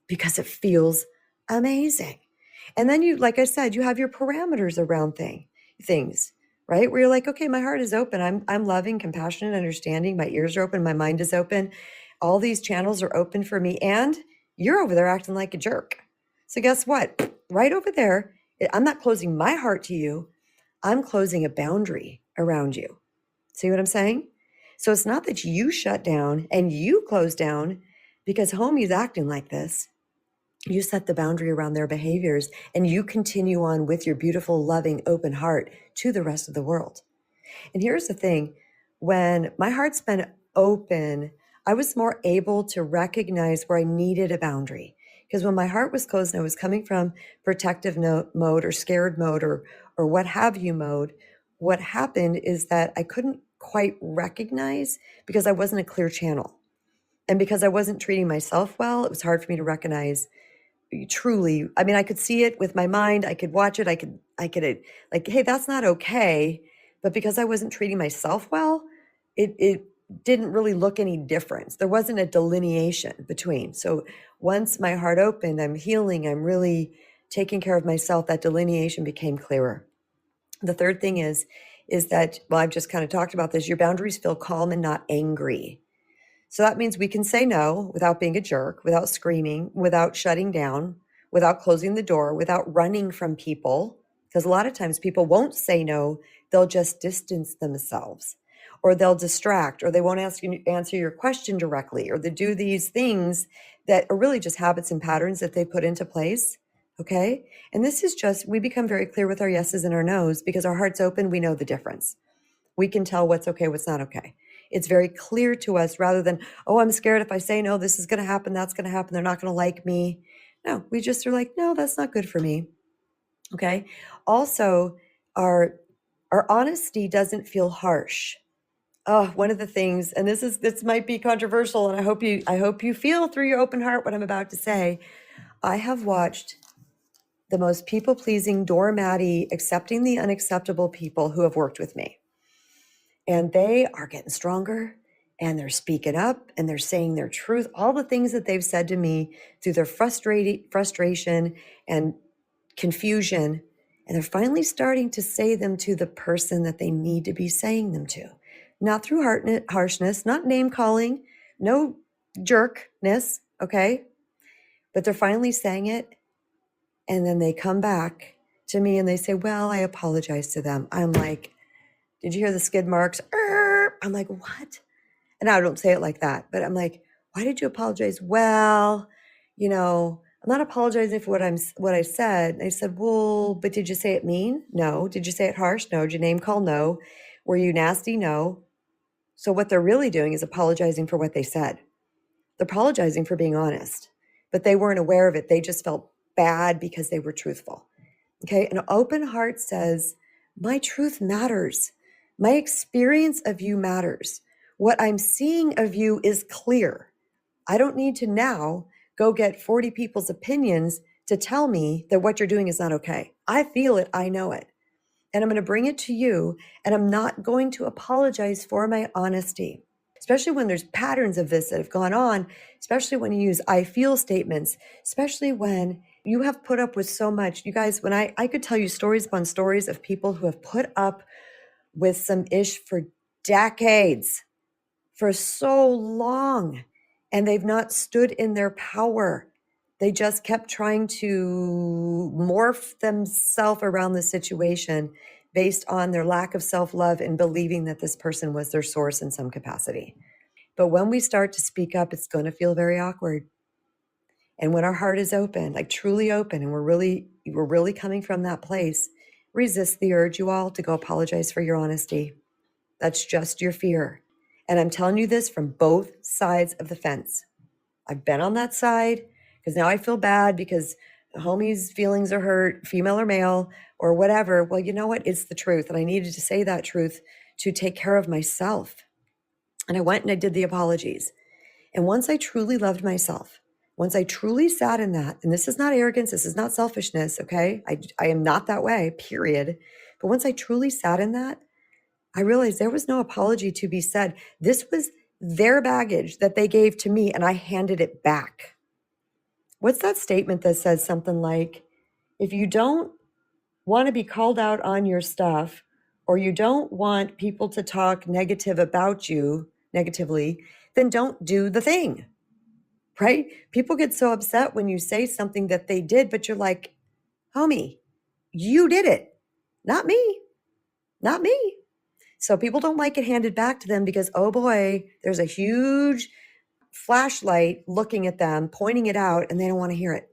because it feels amazing. And then you, like I said, you have your parameters around thing. things, right? Where you're like, okay, my heart is open. I'm loving, compassionate, understanding. My ears are open. My mind is open. All these channels are open for me. And you're over there acting like a jerk. So guess what? Right over there, I'm not closing my heart to you. I'm closing a boundary around you. See what I'm saying? So it's not that you shut down and you close down because homie's acting like this. You set the boundary around their behaviors and you continue on with your beautiful, loving, open heart to the rest of the world. And here's the thing, when my heart's been open, I was more able to recognize where I needed a boundary. Because when my heart was closed and I was coming from protective mode or scared mode or what have you mode, what happened is that I couldn't quite recognize because I wasn't a clear channel. And because I wasn't treating myself well, it was hard for me to recognize truly. I mean, I could see it with my mind. I could watch it. I could like, hey, that's not okay. But because I wasn't treating myself well, it didn't really look any difference. There wasn't a delineation between. So once my heart opened, I'm healing, I'm really taking care of myself, that delineation became clearer. The third thing is that, well, I've just kind of talked about this, your boundaries feel calm and not angry. So that means we can say no without being a jerk, without screaming, without shutting down, without closing the door, without running from people. Because a lot of times people won't say no, they'll just distance themselves, or they'll distract, or they won't answer your question directly, or they do these things that are really just habits and patterns that they put into place. Okay. And this is just, we become very clear with our yeses and our nos because our heart's open. We know the difference. We can tell what's okay, what's not okay. It's very clear to us rather than, oh, I'm scared if I say no, this is going to happen, that's going to happen, they're not going to like me. No, we just are like, no, that's not good for me. Okay. Also, our honesty doesn't feel harsh. Oh, one of the things, and this might be controversial, and I hope you feel through your open heart what I'm about to say. I have watched the most people-pleasing, doormatty, accepting the unacceptable people who have worked with me. And they are getting stronger and they're speaking up and they're saying their truth, all the things that they've said to me through their frustration and confusion. And they're finally starting to say them to the person that they need to be saying them to. Not through harshness, not name calling, no jerkness, okay? But they're finally saying it. And then they come back to me and they say, well, I apologize to them. I'm like, did you hear the skid marks? I'm like, what? And I don't say it like that, but I'm like, why did you apologize? Well, I'm not apologizing for what I said. And I said, well, but did you say it mean? No. Did you say it harsh? No. Did you name call? No. Were you nasty? No. So what they're really doing is apologizing for what they said. They're apologizing for being honest, but they weren't aware of it. They just felt bad because they were truthful. Okay. An open heart says, my truth matters. My experience of you matters. What I'm seeing of you is clear. I don't need to now go get 40 people's opinions to tell me that what you're doing is not okay. I feel it. I know it. And I'm going to bring it to you. And I'm not going to apologize for my honesty, especially when there's patterns of this that have gone on, especially when you use I feel statements, especially when you have put up with so much. You guys, when I could tell you stories upon stories of people who have put up with some ish for decades, for so long, and they've not stood in their power. They just kept trying to morph themselves around the situation based on their lack of self-love and believing that this person was their source in some capacity. But when we start to speak up, it's going to feel very awkward. And when our heart is open, like truly open, and we're really coming from that place, resist the urge, you all, to go apologize for your honesty. That's just your fear. And I'm telling you this from both sides of the fence. I've been on that side because now I feel bad because the homie's feelings are hurt, female or male or whatever. Well, you know what? It's the truth. And I needed to say that truth to take care of myself. And I went and I did the apologies. And once I truly loved myself, once I truly sat in that, and this is not arrogance, this is not selfishness, okay? I am not that way, period. But once I truly sat in that, I realized there was no apology to be said. This was their baggage that they gave to me, and I handed it back. What's that statement that says something like, if you don't want to be called out on your stuff, or you don't want people to talk negative about you negatively, then don't do the thing, right? People get so upset when you say something that they did, but you're like, homie, you did it, not me, not me. So people don't like it handed back to them because, oh boy, there's a huge flashlight looking at them, pointing it out, and they don't want to hear it.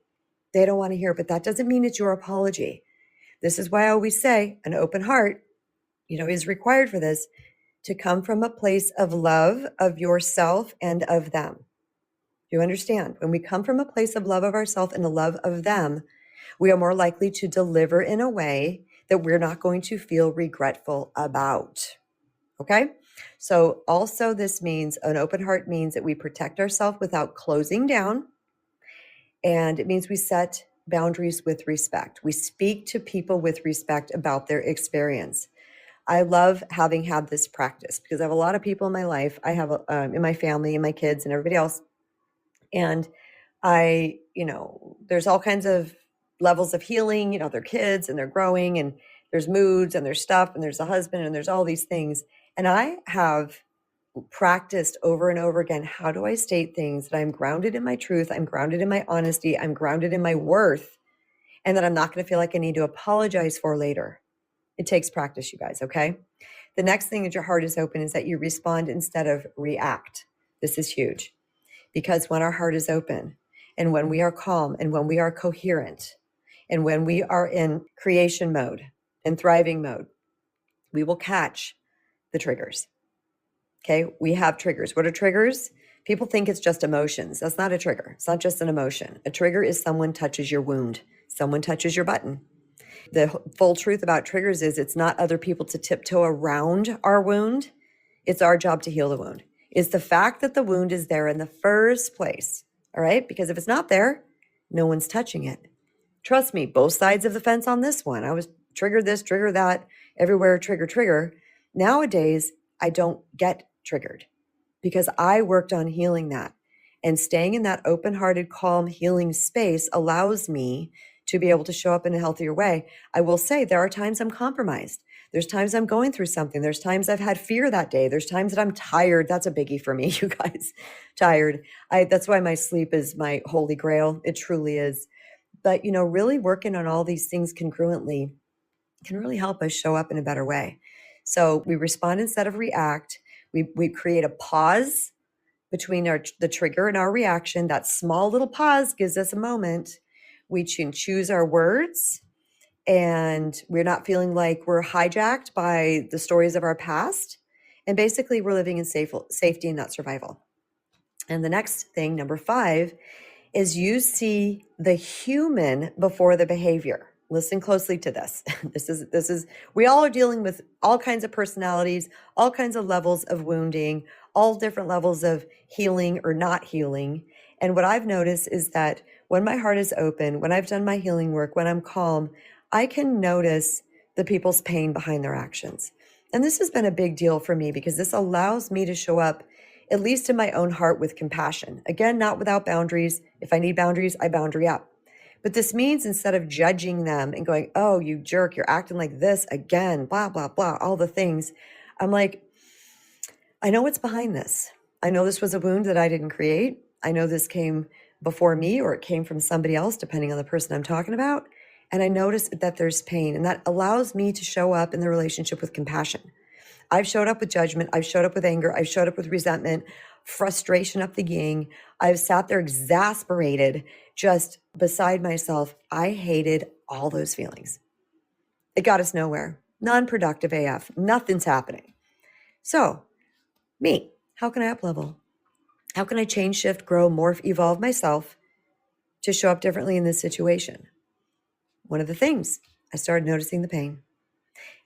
They don't want to hear it, but that doesn't mean it's your apology. This is why I always say an open heart, is required for this, to come from a place of love of yourself and of them. You understand? When we come from a place of love of ourselves and a love of them, we are more likely to deliver in a way that we're not going to feel regretful about. Okay? So also this means, an open heart means that we protect ourselves without closing down. And it means we set boundaries with respect. We speak to people with respect about their experience. I love having had this practice because I have a lot of people in my life. I have in my family and my kids and everybody else. And there's all kinds of levels of healing, they're kids and they're growing, and there's moods and there's stuff and there's a husband and there's all these things. And I have practiced over and over again, how do I state things that I'm grounded in my truth, I'm grounded in my honesty, I'm grounded in my worth, and that I'm not going to feel like I need to apologize for later. It takes practice, you guys, okay? The next thing that your heart is open is that you respond instead of react. This is huge, because when our heart is open and when we are calm and when we are coherent and when we are in creation mode and thriving mode, we will catch the triggers. Okay, we have triggers. What are triggers? People think it's just emotions. That's not a trigger. It's not just an emotion. A trigger is someone touches your wound. Someone touches your button. The full truth about triggers is it's not other people to tiptoe around our wound. It's our job to heal the wound. It's the fact that the wound is there in the first place. All right? Because if it's not there, no one's touching it. Trust me, both sides of the fence on this one. I was triggered this, trigger that, everywhere, trigger. Nowadays, I don't get triggered because I worked on healing that. And staying in that open-hearted, calm, healing space allows me to be able to show up in a healthier way. I will say there are times I'm compromised. There's times I'm going through something. There's times I've had fear that day. There's times that I'm tired. That's a biggie for me, you guys. Tired. That's why my sleep is my holy grail. It truly is. But, really working on all these things congruently can really help us show up in a better way. So we respond instead of react. We create a pause between the trigger and our reaction. That small little pause gives us a moment. We choose our words, and we're not feeling like we're hijacked by the stories of our past. And basically, we're living in safety and not survival. And the next thing, number 5, is you see the human before the behavior. Listen closely to this. This is, we all are dealing with all kinds of personalities, all kinds of levels of wounding, all different levels of healing or not healing. And what I've noticed is that when my heart is open, when I've done my healing work, when I'm calm, I can notice the people's pain behind their actions. And this has been a big deal for me because this allows me to show up, at least in my own heart, with compassion. Again, not without boundaries. If I need boundaries, I boundary up. But this means instead of judging them and going, oh, you jerk, you're acting like this again, blah, blah, blah, all the things. I'm like, I know what's behind this. I know this was a wound that I didn't create. I know this came before me, or it came from somebody else, depending on the person I'm talking about. And I notice that there's pain, and that allows me to show up in the relationship with compassion. I've showed up with judgment. I've showed up with anger. I've showed up with resentment, frustration up the yin. I've sat there exasperated, just beside myself. I hated all those feelings. It got us nowhere. Non-productive AF. Nothing's happening. So, me, how can I up-level? How can I change, shift, grow, morph, evolve myself to show up differently in this situation? One of the things, I started noticing the pain.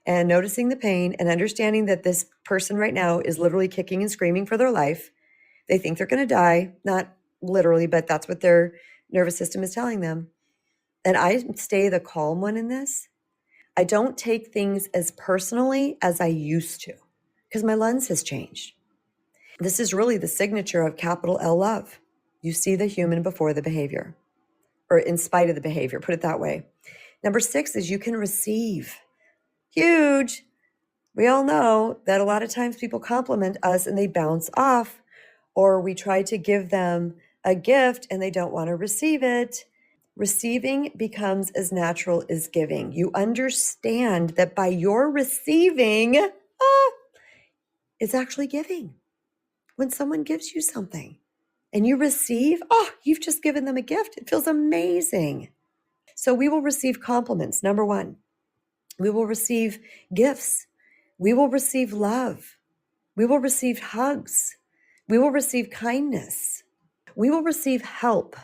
And noticing the pain and understanding that this person right now is literally kicking and screaming for their life. They think they're going to die, not literally, but that's what their nervous system is telling them. And I stay the calm one in this. I don't take things as personally as I used to because my lens has changed. This is really the signature of capital L love. You see the human before the behavior, or in spite of the behavior, put it that way. Number 6 is you can receive. Huge. We all know that a lot of times people compliment us and they bounce off, or we try to give them a gift and they don't want to receive it. Receiving becomes as natural as giving. You understand that by your receiving, it's actually giving. When someone gives you something and you receive, you've just given them a gift. It feels amazing. So we will receive compliments. Number 1, we will receive gifts. We will receive love. We will receive hugs. We will receive kindness. We will receive help.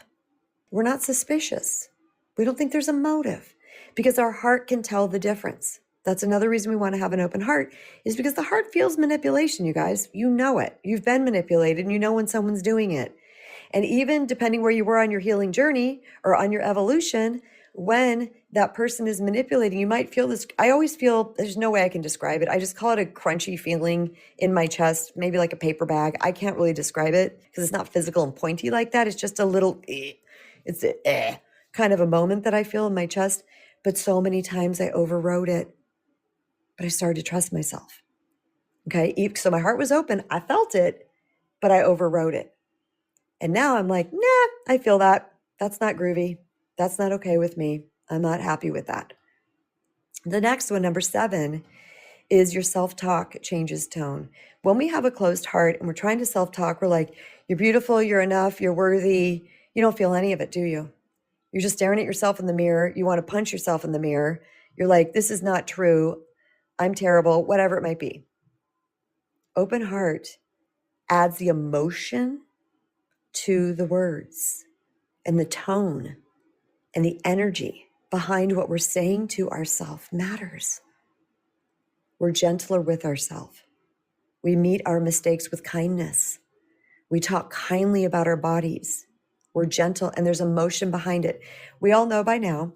We're not suspicious. We don't think there's a motive because our heart can tell the difference. That's another reason we want to have an open heart, is because the heart feels manipulation, you guys. You know it. You've been manipulated and you know when someone's doing it. And even depending where you were on your healing journey or on your evolution, when that person is manipulating, you might feel this. I always feel, there's no way I can describe it. I just call it a crunchy feeling in my chest, maybe like a paper bag. I can't really describe it because it's not physical and pointy like that. It's just a little, it's a kind of a moment that I feel in my chest. But so many times I overrode it. But I started to trust myself. Okay. So my heart was open. I felt it, but I overrode it. And now I'm like, nah, I feel that. That's not groovy. That's not okay with me. I'm not happy with that. The next one, number 7, is your self-talk changes tone. When we have a closed heart and we're trying to self-talk, we're like, you're beautiful, you're enough, you're worthy. You don't feel any of it, do you? You're just staring at yourself in the mirror. You want to punch yourself in the mirror. You're like, this is not true. I'm terrible, whatever it might be. Open heart adds the emotion to the words and the tone and the energy behind what we're saying to ourselves matters. We're gentler with ourselves. We meet our mistakes with kindness. We talk kindly about our bodies. We're gentle, and there's emotion behind it. We all know by now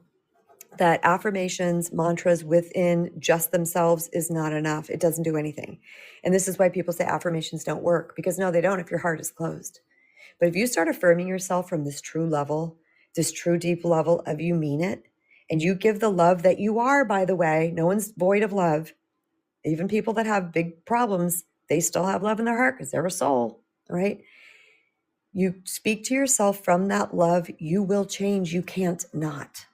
that affirmations, mantras within just themselves is not enough. It doesn't do anything. And this is why people say affirmations don't work, because no, they don't if your heart is closed. But if you start affirming yourself from this true level, this true deep level of you mean it, and you give the love that you are, by the way, no one's void of love. Even people that have big problems, they still have love in their heart because they're a soul, right? You speak to yourself from that love, you will change. You can't not.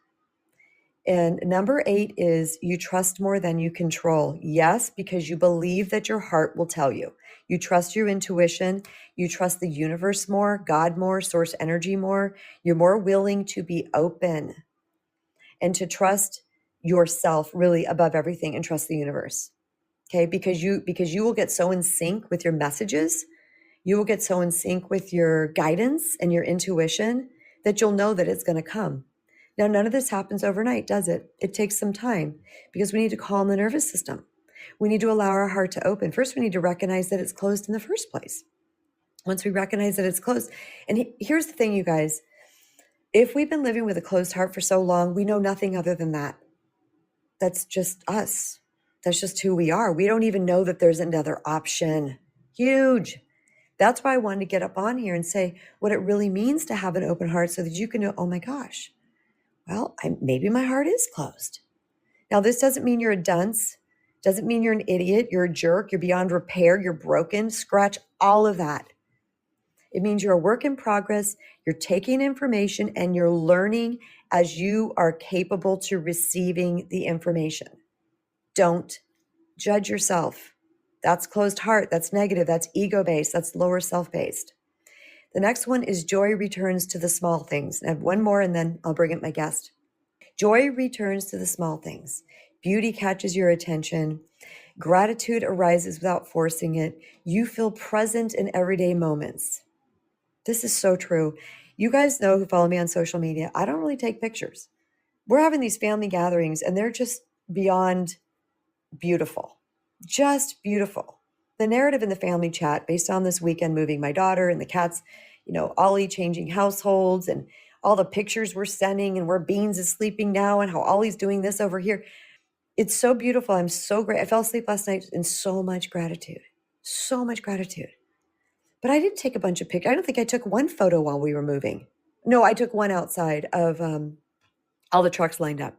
And number 8 is you trust more than you control. Yes, because you believe that your heart will tell you. You trust your intuition. You trust the universe more, God more, source energy more. You're more willing to be open and to trust yourself really above everything and trust the universe. Okay, because you will get so in sync with your messages. You will get so in sync with your guidance and your intuition that you'll know that it's going to come. Now, none of this happens overnight, does it? It takes some time because we need to calm the nervous system. We need to allow our heart to open. First, we need to recognize that it's closed in the first place. Once we recognize that it's closed, and here's the thing, you guys, if we've been living with a closed heart for so long, we know nothing other than that. That's just us. That's just who we are. We don't even know that there's another option. Huge. That's why I wanted to get up on here and say what it really means to have an open heart so that you can know, oh my gosh, well, maybe my heart is closed. Now, this doesn't mean you're a dunce. Doesn't mean you're an idiot. You're a jerk. You're beyond repair. You're broken. Scratch all of that. It means you're a work in progress. You're taking information and you're learning as you are capable to receiving the information. Don't judge yourself. That's closed heart. That's negative. That's ego-based. That's lower self-based. The next one is joy returns to the small things. I have one more and then I'll bring up my guest. Joy returns to the small things. Beauty catches your attention. Gratitude arises without forcing it. You feel present in everyday moments. This is so true. You guys know who follow me on social media. I don't really take pictures. We're having these family gatherings and they're just beyond beautiful. Just beautiful. The narrative in the family chat based on this weekend moving my daughter and the cats, Ollie changing households and all the pictures we're sending and where Beans is sleeping now and how Ollie's doing this over here. It's so beautiful. I'm so great. I fell asleep last night in so much gratitude. So much gratitude. But I didn't take a bunch of pictures. I don't think I took one photo while we were moving. No, I took one outside of all the trucks lined up.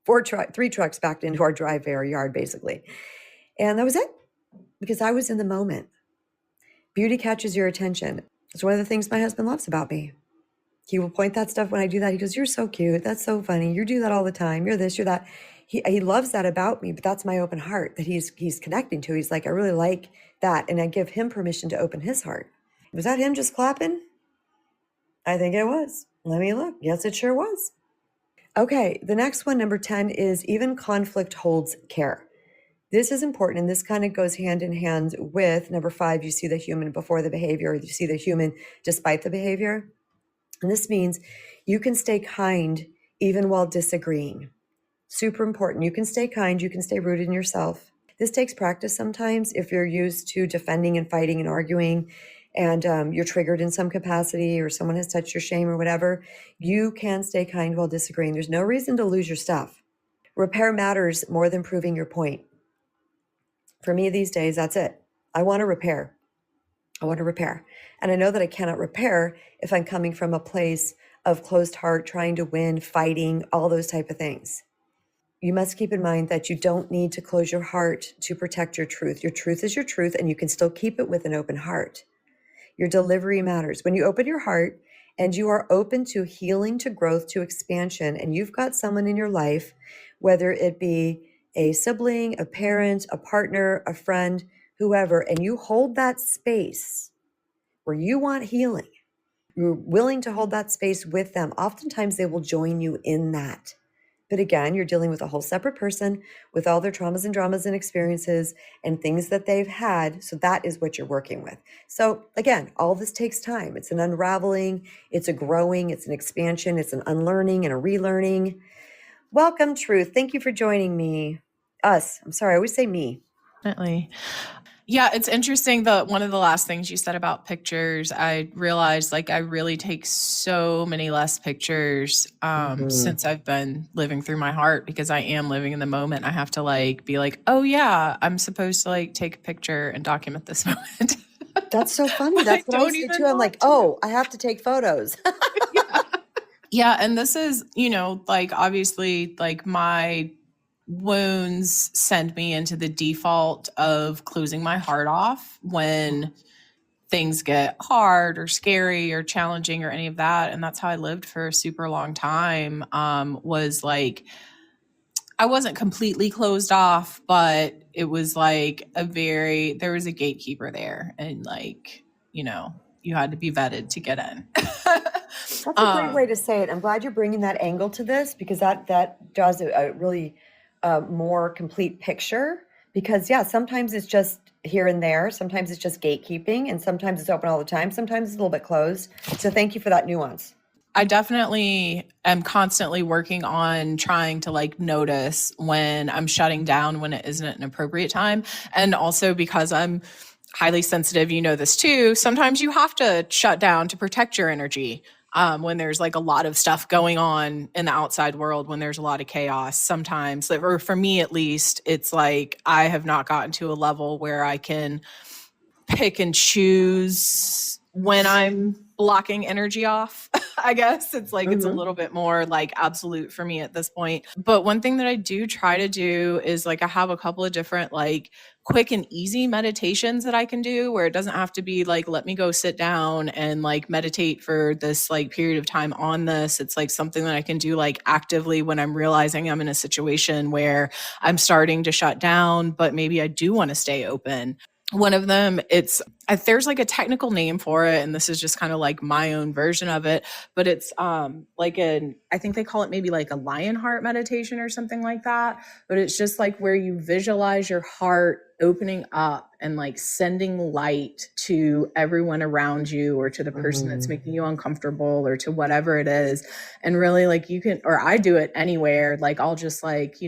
three trucks backed into our driveway or yard, basically. And that was it, because I was in the moment. Beauty catches your attention. It's one of the things my husband loves about me. He will point that stuff when I do that. He goes, "You're so cute. That's so funny. You do that all the time. You're this, you're that." He loves that about me, but that's my open heart that he's connecting to. He's like, "I really like that." And I give him permission to open his heart. Was that him just clapping? I think it was. Let me look. Yes, it sure was. Okay, the next one, number 10, is even conflict holds care. This is important, and this kind of goes hand in hand with number 5, you see the human before the behavior, or you see the human despite the behavior. And this means you can stay kind even while disagreeing. Super important. You can stay kind, you can stay rooted in yourself. This takes practice sometimes if you're used to defending and fighting and arguing, and you're triggered in some capacity, or someone has touched your shame or whatever. You can stay kind while disagreeing. There's no reason to lose your stuff. Repair matters more than proving your point. For me these days, that's it. I want to repair. I want to repair. And I know that I cannot repair if I'm coming from a place of closed heart, trying to win, fighting, all those type of things. You must keep in mind that you don't need to close your heart to protect your truth. Your truth is your truth, and you can still keep it with an open heart. Your delivery matters. When you open your heart and you are open to healing, to growth, to expansion, and you've got someone in your life, whether it be a sibling, a parent, a partner, a friend, whoever, and you hold that space where you want healing, you're willing to hold that space with them, oftentimes they will join you in that. But again, you're dealing with a whole separate person with all their traumas and dramas and experiences and things that they've had. So that is what you're working with. So again, all this takes time. It's an unraveling, it's a growing, it's an expansion, it's an unlearning and a relearning. Welcome, Truth. Thank you for joining me. Us. I'm sorry, I always say me. Definitely. Yeah, it's interesting that one of the last things you said about pictures, I realized like I really take so many less pictures since I've been living through my heart, because I am living in the moment. I have to like be like, oh yeah, I'm supposed to like take a picture and document this moment. That's so funny. That's what I say too. I'm like, oh, I have to take photos. Yeah. And this is, like obviously like my wounds send me into the default of closing my heart off when things get hard or scary or challenging or any of that. And that's how I lived for a super long time. Was like, I wasn't completely closed off, but it was like there was a gatekeeper there, and like, you had to be vetted to get in. That's a great way to say it. I'm glad you're bringing that angle to this, because that does a really more complete picture. Because yeah, sometimes it's just here and there. Sometimes it's just gatekeeping, and sometimes it's open all the time. Sometimes it's a little bit closed. So thank you for that nuance. I definitely am constantly working on trying to like notice when I'm shutting down, when it isn't an appropriate time. And also because I'm highly sensitive, you know this too, sometimes you have to shut down to protect your energy. When there's like a lot of stuff going on in the outside world, when there's a lot of chaos, sometimes, or for me at least, it's like I have not gotten to a level where I can pick and choose when I'm blocking energy off. I guess it's like, it's a little bit more like absolute for me at this point. But one thing that I do try to do is like, I have a couple of different like quick and easy meditations that I can do, where it doesn't have to be like, let me go sit down and like meditate for this like period of time on this. It's like something that I can do like actively when I'm realizing I'm in a situation where I'm starting to shut down, but maybe I do want to stay open. One of them, there's like a technical name for it, and this is just kind of like my own version of it, but it's like I think they call it maybe like a lion heart meditation or something like that. But it's just like where you visualize your heart opening up and like sending light to everyone around you, or to the person that's making you uncomfortable, or to whatever it is. And really like you can, or I do it anywhere. Like I'll just like,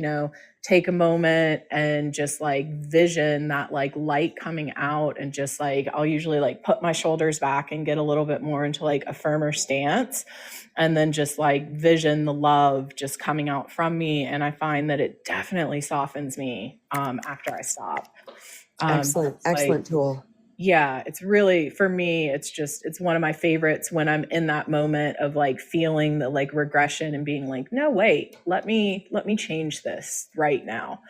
take a moment and just like vision that like light coming out, and just like, I'll usually like put my shoulders back and get a little bit more into like a firmer stance, and then just like vision the love just coming out from me. And I find that it definitely softens me after I stop. Excellent like, tool. Yeah, it's really, for me, it's one of my favorites when I'm in that moment of like feeling the like regression and being like, no, wait, let me change this right now.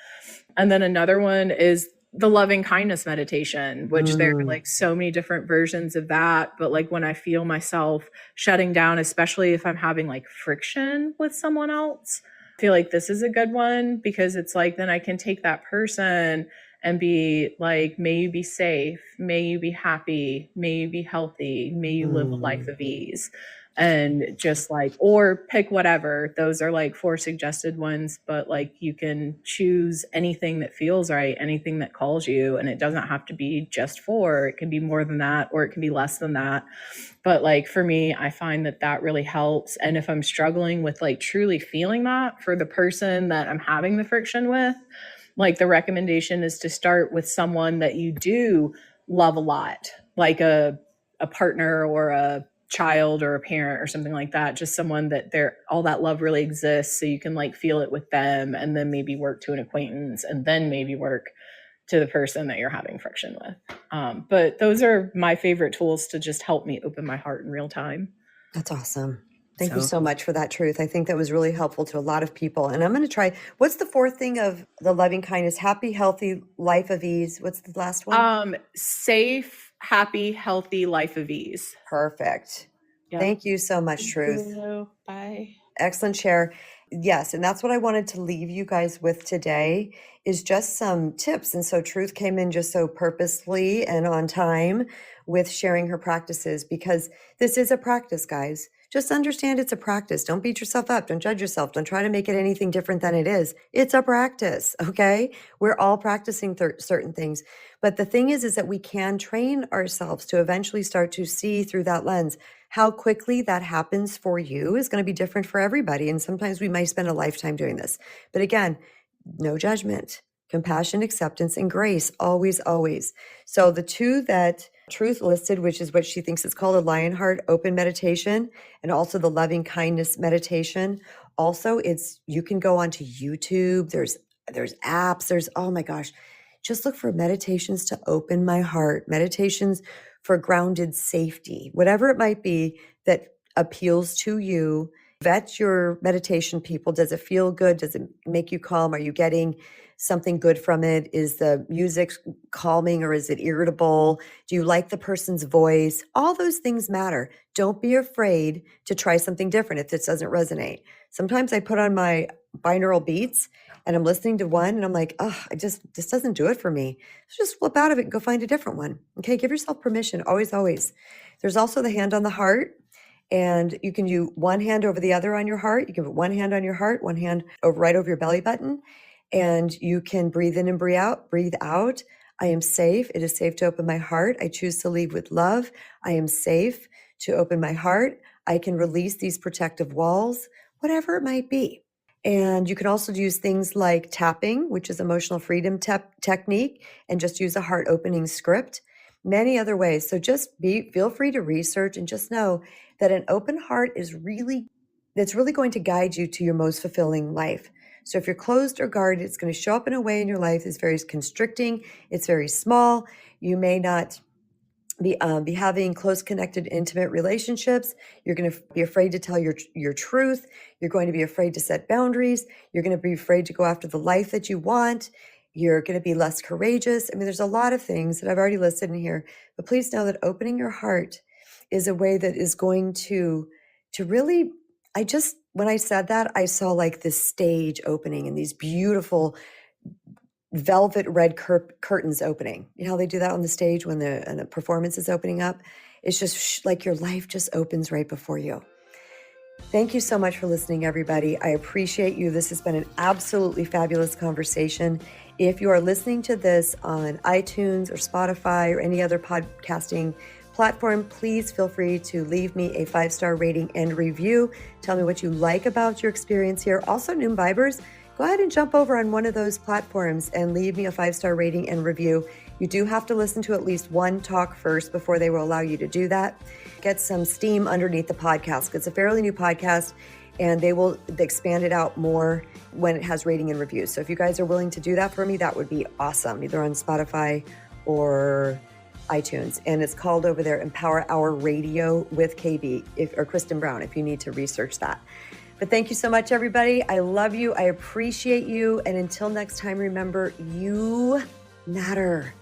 And then another one is the loving kindness meditation, which there are like so many different versions of that. But like when I feel myself shutting down, especially if I'm having like friction with someone else, I feel like this is a good one because it's like, then I can take that person and be like, may you be safe, may you be happy, may you be healthy, may you live a life of ease. And just like, or pick whatever. Those are like 4 suggested ones, but like you can choose anything that feels right, anything that calls you. And it doesn't have to be just 4. It can be more than that, or it can be less than that. But like for me, I find that that really helps. And if I'm struggling with like truly feeling that for the person that I'm having the friction with, like the recommendation is to start with someone that you do love a lot, like a partner or a child or a parent or something like that. Just someone that all that love really exists, so you can like feel it with them, and then maybe work to an acquaintance, and then maybe work to the person that you're having friction with. But those are my favorite tools to just help me open my heart in real time. That's awesome. Thank you so much for that, Truth. I think that was really helpful to a lot of people. And I'm going to try, what's the 4th thing of the loving kindness? Happy, healthy, life of ease. What's the last one? Safe, happy, healthy life of ease. Perfect. Yep. Thank you so much, Truth. Bye. Excellent share. Yes, and that's what I wanted to leave you guys with today is just some tips. And so Truth came in just so purposely and on time with sharing her practices, because this is a practice, guys. Just understand it's a practice. Don't beat yourself up. Don't judge yourself. Don't try to make it anything different than it is. It's a practice, okay? We're all practicing certain things. But the thing is that we can train ourselves to eventually start to see through that lens. How quickly that happens for you is going to be different for everybody. And sometimes we might spend a lifetime doing this. But again, no judgment, compassion, acceptance, and grace, always, always. So the 2 that Truth listed, which is what she thinks is called a Lionheart open meditation, and also the loving kindness meditation. Also, you can go onto YouTube. There's apps. There's, oh my gosh, just look for meditations to open my heart, meditations for grounded safety, whatever it might be that appeals to you. Vet your meditation people. Does it feel good? Does it make you calm? Are you getting something good from it? Is the music calming or is it irritable? Do you like the person's voice? All those things matter. Don't be afraid to try something different if this doesn't resonate. Sometimes I put on my binaural beats and I'm listening to one and I'm like, oh, this doesn't do it for me. So just flip out of it and go find a different one. Okay, give yourself permission, always, always. There's also the hand on the heart. And you can do one hand over the other on your heart. You can put one hand on your heart, one hand right over your belly button. And you can breathe in and breathe out. I am safe. It is safe to open my heart. I choose to leave with love. I am safe to open my heart. I can release these protective walls, whatever it might be. And you can also use things like tapping, which is emotional freedom technique, and just use a heart opening script. Many other ways. So just feel free to research and just know that an open heart is really going to guide you to your most fulfilling life. So if you're closed or guarded, it's going to show up in a way in your life that's very constricting. It's very small. You may not be having close, connected, intimate relationships. You're going to be afraid to tell your truth. You're going to be afraid to set boundaries. You're going to be afraid to go after the life that you want. You're going to be less courageous. I mean, there's a lot of things that I've already listed in here, but please know that opening your heart is a way that is going to really, when I said that, I saw like this stage opening and these beautiful velvet red curtains opening. You know how they do that on the stage when the performance is opening up? It's just like your life just opens right before you. Thank you so much for listening, everybody. I appreciate you. This has been an absolutely fabulous conversation. If you are listening to this on iTunes or Spotify or any other podcasting platform, please feel free to leave me a 5-star rating and review. Tell me what you like about your experience here. Also, new vibers, go ahead and jump over on one of those platforms and leave me a 5-star rating and review. You do have to listen to at least one talk first before they will allow you to do that. Get some steam underneath the podcast. It's a fairly new podcast and they will expand it out more when it has rating and reviews. So if you guys are willing to do that for me, that would be awesome, either on Spotify or iTunes, and it's called over there Empower Hour Radio with KB or Kristen Brown, if you need to research that. But thank you so much, everybody. I love you. I appreciate you. And until next time, remember, you matter.